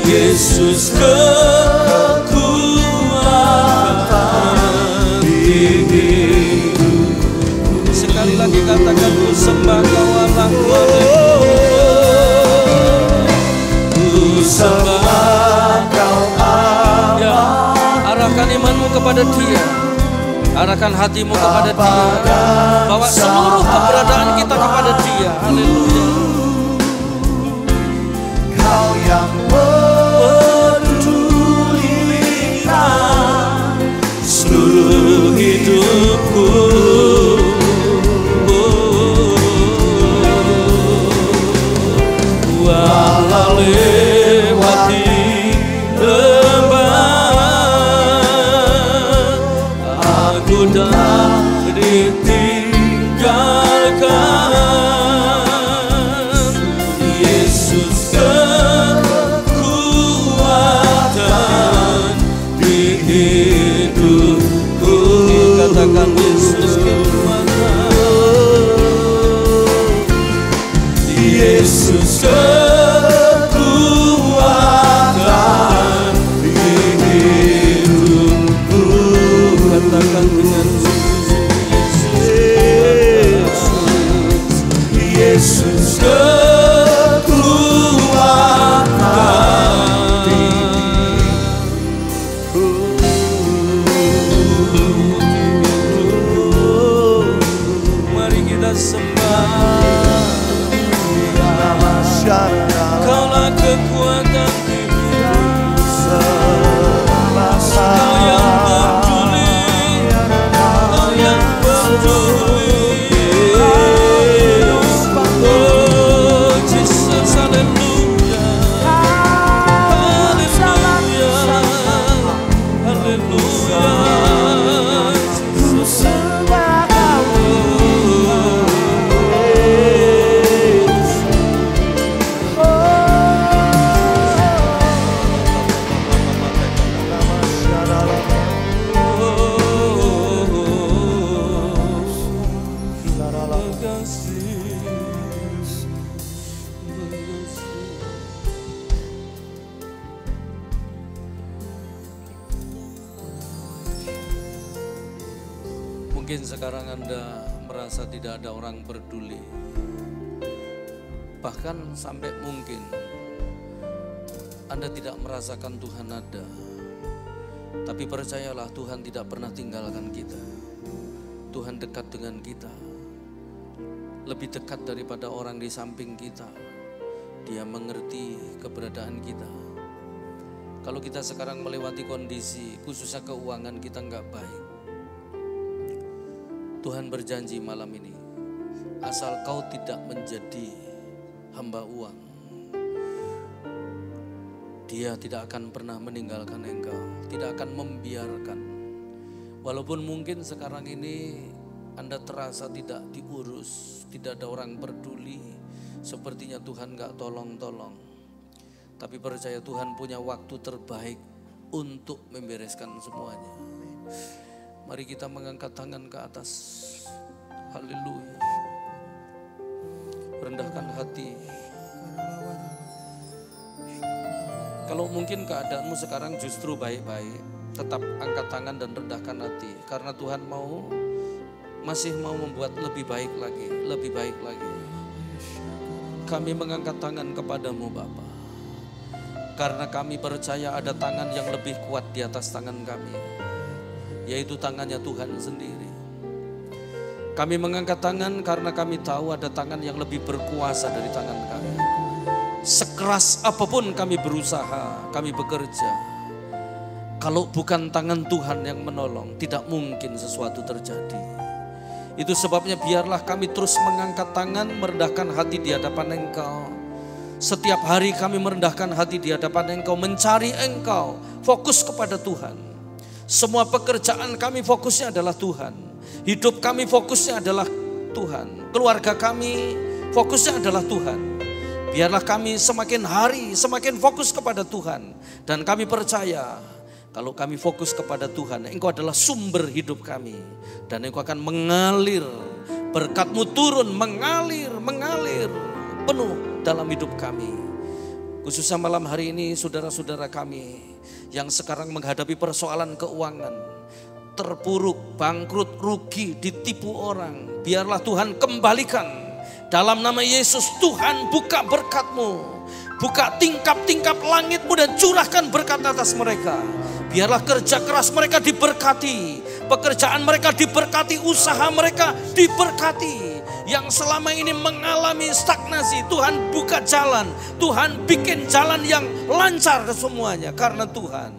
Yesus kekuatan di hidupku. Sekali lagi katakan, ku sembah Kau Allahku. Ku sembah Arahkan imanmu kepada Dia. Arahkan hatimu kepada Dia. Bawa seluruh keberadaan kita kepada Dia. Haleluya. Kau yang pedulikan seluruh hidupku. Walau lewati tak ditinggalkan. Yesus kekuatan di hidupku. Katakan, Yesus kekuatan. Yesus kekuatan di hidupku. Katakan dengan Yesus kekuatan di hidupku. Mari kita sembah. Kaulah kekuatan di hidupku. Kau yang peduli, Kau yang peduli. Mungkin sekarang Anda merasa tidak ada orang peduli. Bahkan sampai mungkin Anda tidak merasakan Tuhan ada. Tapi percayalah, Tuhan tidak pernah tinggalkan kita. Tuhan dekat dengan kita. Lebih dekat daripada orang di samping kita. Dia mengerti keberadaan kita. Kalau kita sekarang melewati kondisi, khususnya keuangan kita nggak baik, Tuhan berjanji malam ini, asal kau tidak menjadi hamba uang, Dia tidak akan pernah meninggalkan engkau, tidak akan membiarkan. Walaupun mungkin sekarang ini Anda terasa tidak diurus, tidak ada orang peduli, sepertinya Tuhan gak tolong-tolong. Tapi percaya Tuhan punya waktu terbaik untuk membereskan semuanya. Mari kita mengangkat tangan ke atas. Haleluya. Rendahkan hati. Kalau mungkin keadaanmu sekarang justru baik-baik, tetap angkat tangan dan rendahkan hati. Karena Tuhan masih mau membuat lebih baik lagi, lebih baik lagi. Kami mengangkat tangan kepadamu Bapa. Karena kami percaya ada tangan yang lebih kuat di atas tangan kami, yaitu tangannya Tuhan sendiri. Kami mengangkat tangan karena kami tahu ada tangan yang lebih berkuasa dari tangan kami. Sekeras apapun kami berusaha, kami bekerja, kalau bukan tangan Tuhan yang menolong, tidak mungkin sesuatu terjadi. Itu sebabnya biarlah kami terus mengangkat tangan, merendahkan hati di hadapan Engkau. Setiap hari kami merendahkan hati di hadapan Engkau, mencari Engkau, fokus kepada Tuhan. Semua pekerjaan kami fokusnya adalah Tuhan. Hidup kami fokusnya adalah Tuhan. Keluarga kami fokusnya adalah Tuhan. Biarlah kami semakin hari semakin fokus kepada Tuhan. Dan kami percaya kalau kami fokus kepada Tuhan, Engkau adalah sumber hidup kami. Dan Engkau akan mengalir, berkat-Mu turun, mengalir penuh dalam hidup kami. Khususnya malam hari ini saudara-saudara kami yang sekarang menghadapi persoalan keuangan, terpuruk, bangkrut, rugi, ditipu orang. Biarlah Tuhan kembalikan. Dalam nama Yesus, Tuhan buka berkat-Mu, buka tingkap-tingkap langit-Mu dan curahkan berkat atas mereka. Biarlah kerja keras mereka diberkati, pekerjaan mereka diberkati, usaha mereka diberkati. Yang selama ini mengalami stagnasi, Tuhan buka jalan, Tuhan bikin jalan yang lancar semuanya karena Tuhan.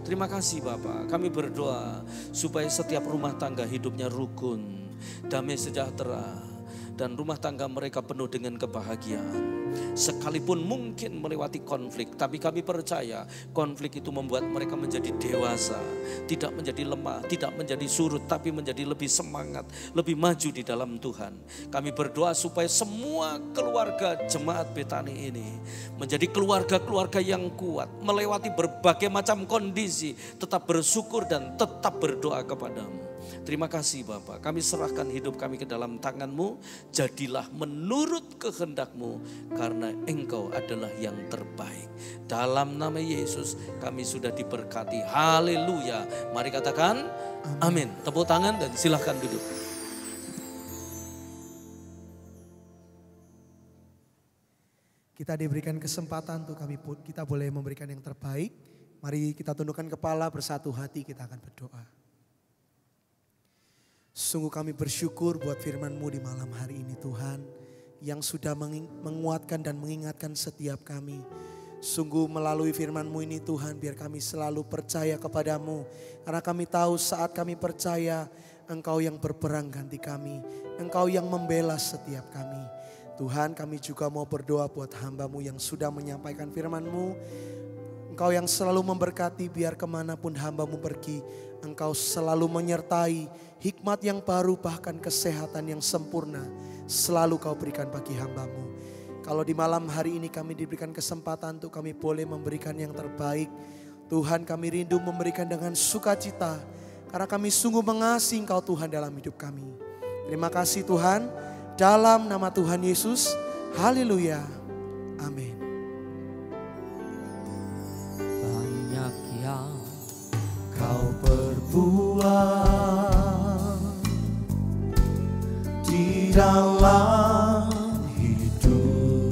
Terima kasih Bapak, kami berdoa supaya setiap rumah tangga hidupnya rukun, damai sejahtera. Dan rumah tangga mereka penuh dengan kebahagiaan. Sekalipun mungkin melewati konflik, tapi kami percaya konflik itu membuat mereka menjadi dewasa. Tidak menjadi lemah, tidak menjadi surut, tapi menjadi lebih semangat, lebih maju di dalam Tuhan. Kami berdoa supaya semua keluarga jemaat Betani ini menjadi keluarga-keluarga yang kuat, melewati berbagai macam kondisi, tetap bersyukur dan tetap berdoa kepadamu. Terima kasih Bapak, kami serahkan hidup kami ke dalam tangan-Mu. Jadilah menurut kehendak-Mu, karena Engkau adalah yang terbaik. Dalam nama Yesus kami sudah diberkati. Haleluya. Mari katakan amin. Tepuk tangan dan silahkan duduk. Kita diberikan kesempatan untuk kita boleh memberikan yang terbaik. Mari kita tundukkan kepala, bersatu hati kita akan berdoa. Sungguh kami bersyukur buat firman-Mu di malam hari ini Tuhan, yang sudah menguatkan dan mengingatkan setiap kami. Sungguh melalui firman-Mu ini Tuhan, biar kami selalu percaya kepadamu. Karena kami tahu saat kami percaya, Engkau yang berperang ganti kami. Engkau yang membela setiap kami. Tuhan, kami juga mau berdoa buat hamba-Mu yang sudah menyampaikan firman-Mu. Engkau yang selalu memberkati, biar kemanapun hamba-Mu pergi, Engkau selalu menyertai. Hikmat yang baru, bahkan kesehatan yang sempurna selalu Kau berikan bagi hamba-Mu. Kalau di malam hari ini kami diberikan kesempatan untuk kami boleh memberikan yang terbaik, Tuhan, kami rindu memberikan dengan sukacita, karena kami sungguh mengasihi Engkau Tuhan dalam hidup kami. Terima kasih Tuhan, dalam nama Tuhan Yesus, haleluya, amin. Banyak yang Kau perbuat dalam hidupku,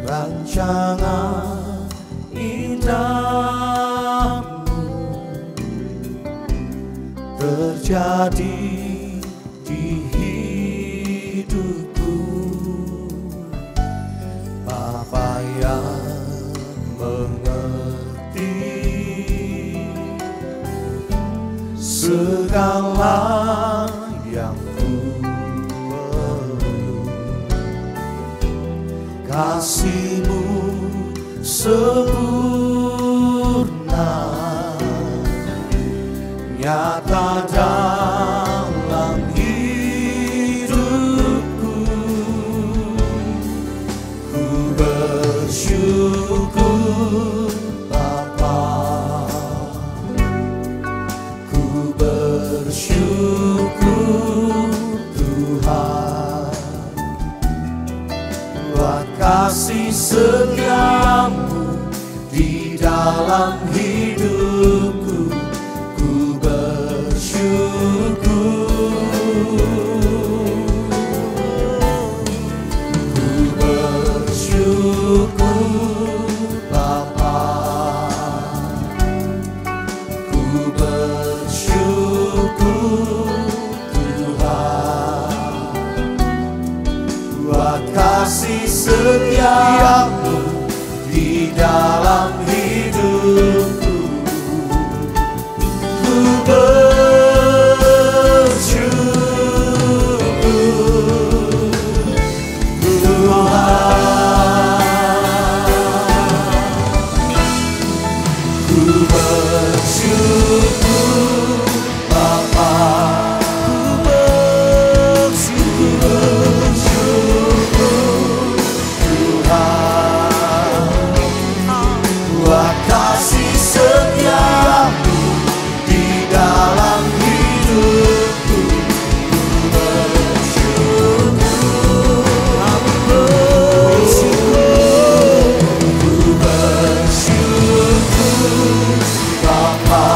rancangan indahmu terjadi di hidupku. Bapa yang mengerti segala yang ku perlu, kasih-Mu sempurna nyata dalam hidupku. Ku bersyukur Bapa, ku bersyukur Tuhan buat kasih setia-Mu di dalam hidupku. Ku bersyukur, ku bersyukur Bapa, ku bersyukur Tuhan buat kasih setia-Mu di dalam hidupku. Ku bersyukur Tuhan, ku bersyukur Bapa, ku bersyukur Tuhan buat kasih setia-Mu di dalam hidupku. Ku bersyukur, ku bersyukur Bapa,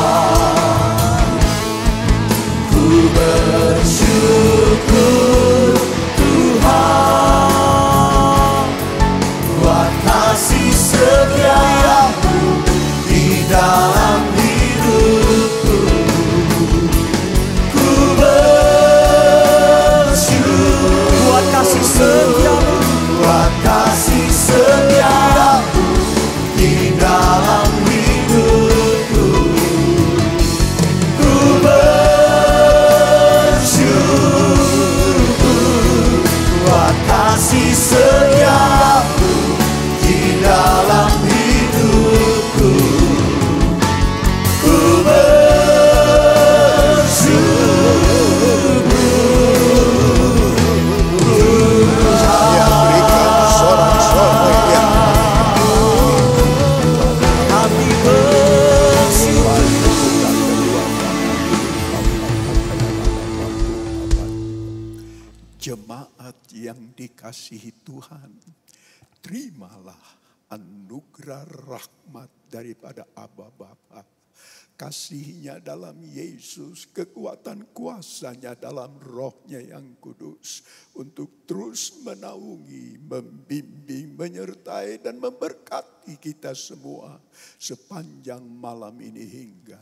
ku bersyukur Tuhan buat kasih setia-Mu di dalam hidupku. Ku bersyukur buat kasih setia-Mu, buat kasih setia-Mu di dalam hidupku. Ku bersyukur buat kasih setia-Mu di dalam hidupku. Ku Jemaat yang dikasihi Tuhan, terimalah anugerah rahmat daripada Aba Bapa. Kasih-Nya dalam Yesus, kekuatan kuasa-Nya dalam Roh-Nya yang kudus untuk terus menaungi, membimbing, menyertai dan memberkati kita semua sepanjang malam ini hingga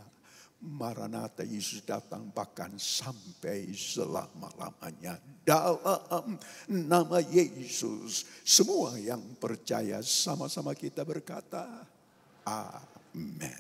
Maranatha Yesus datang bahkan sampai selama-lamanya. Dalam nama Yesus, semua yang percaya sama-sama kita berkata, Amin.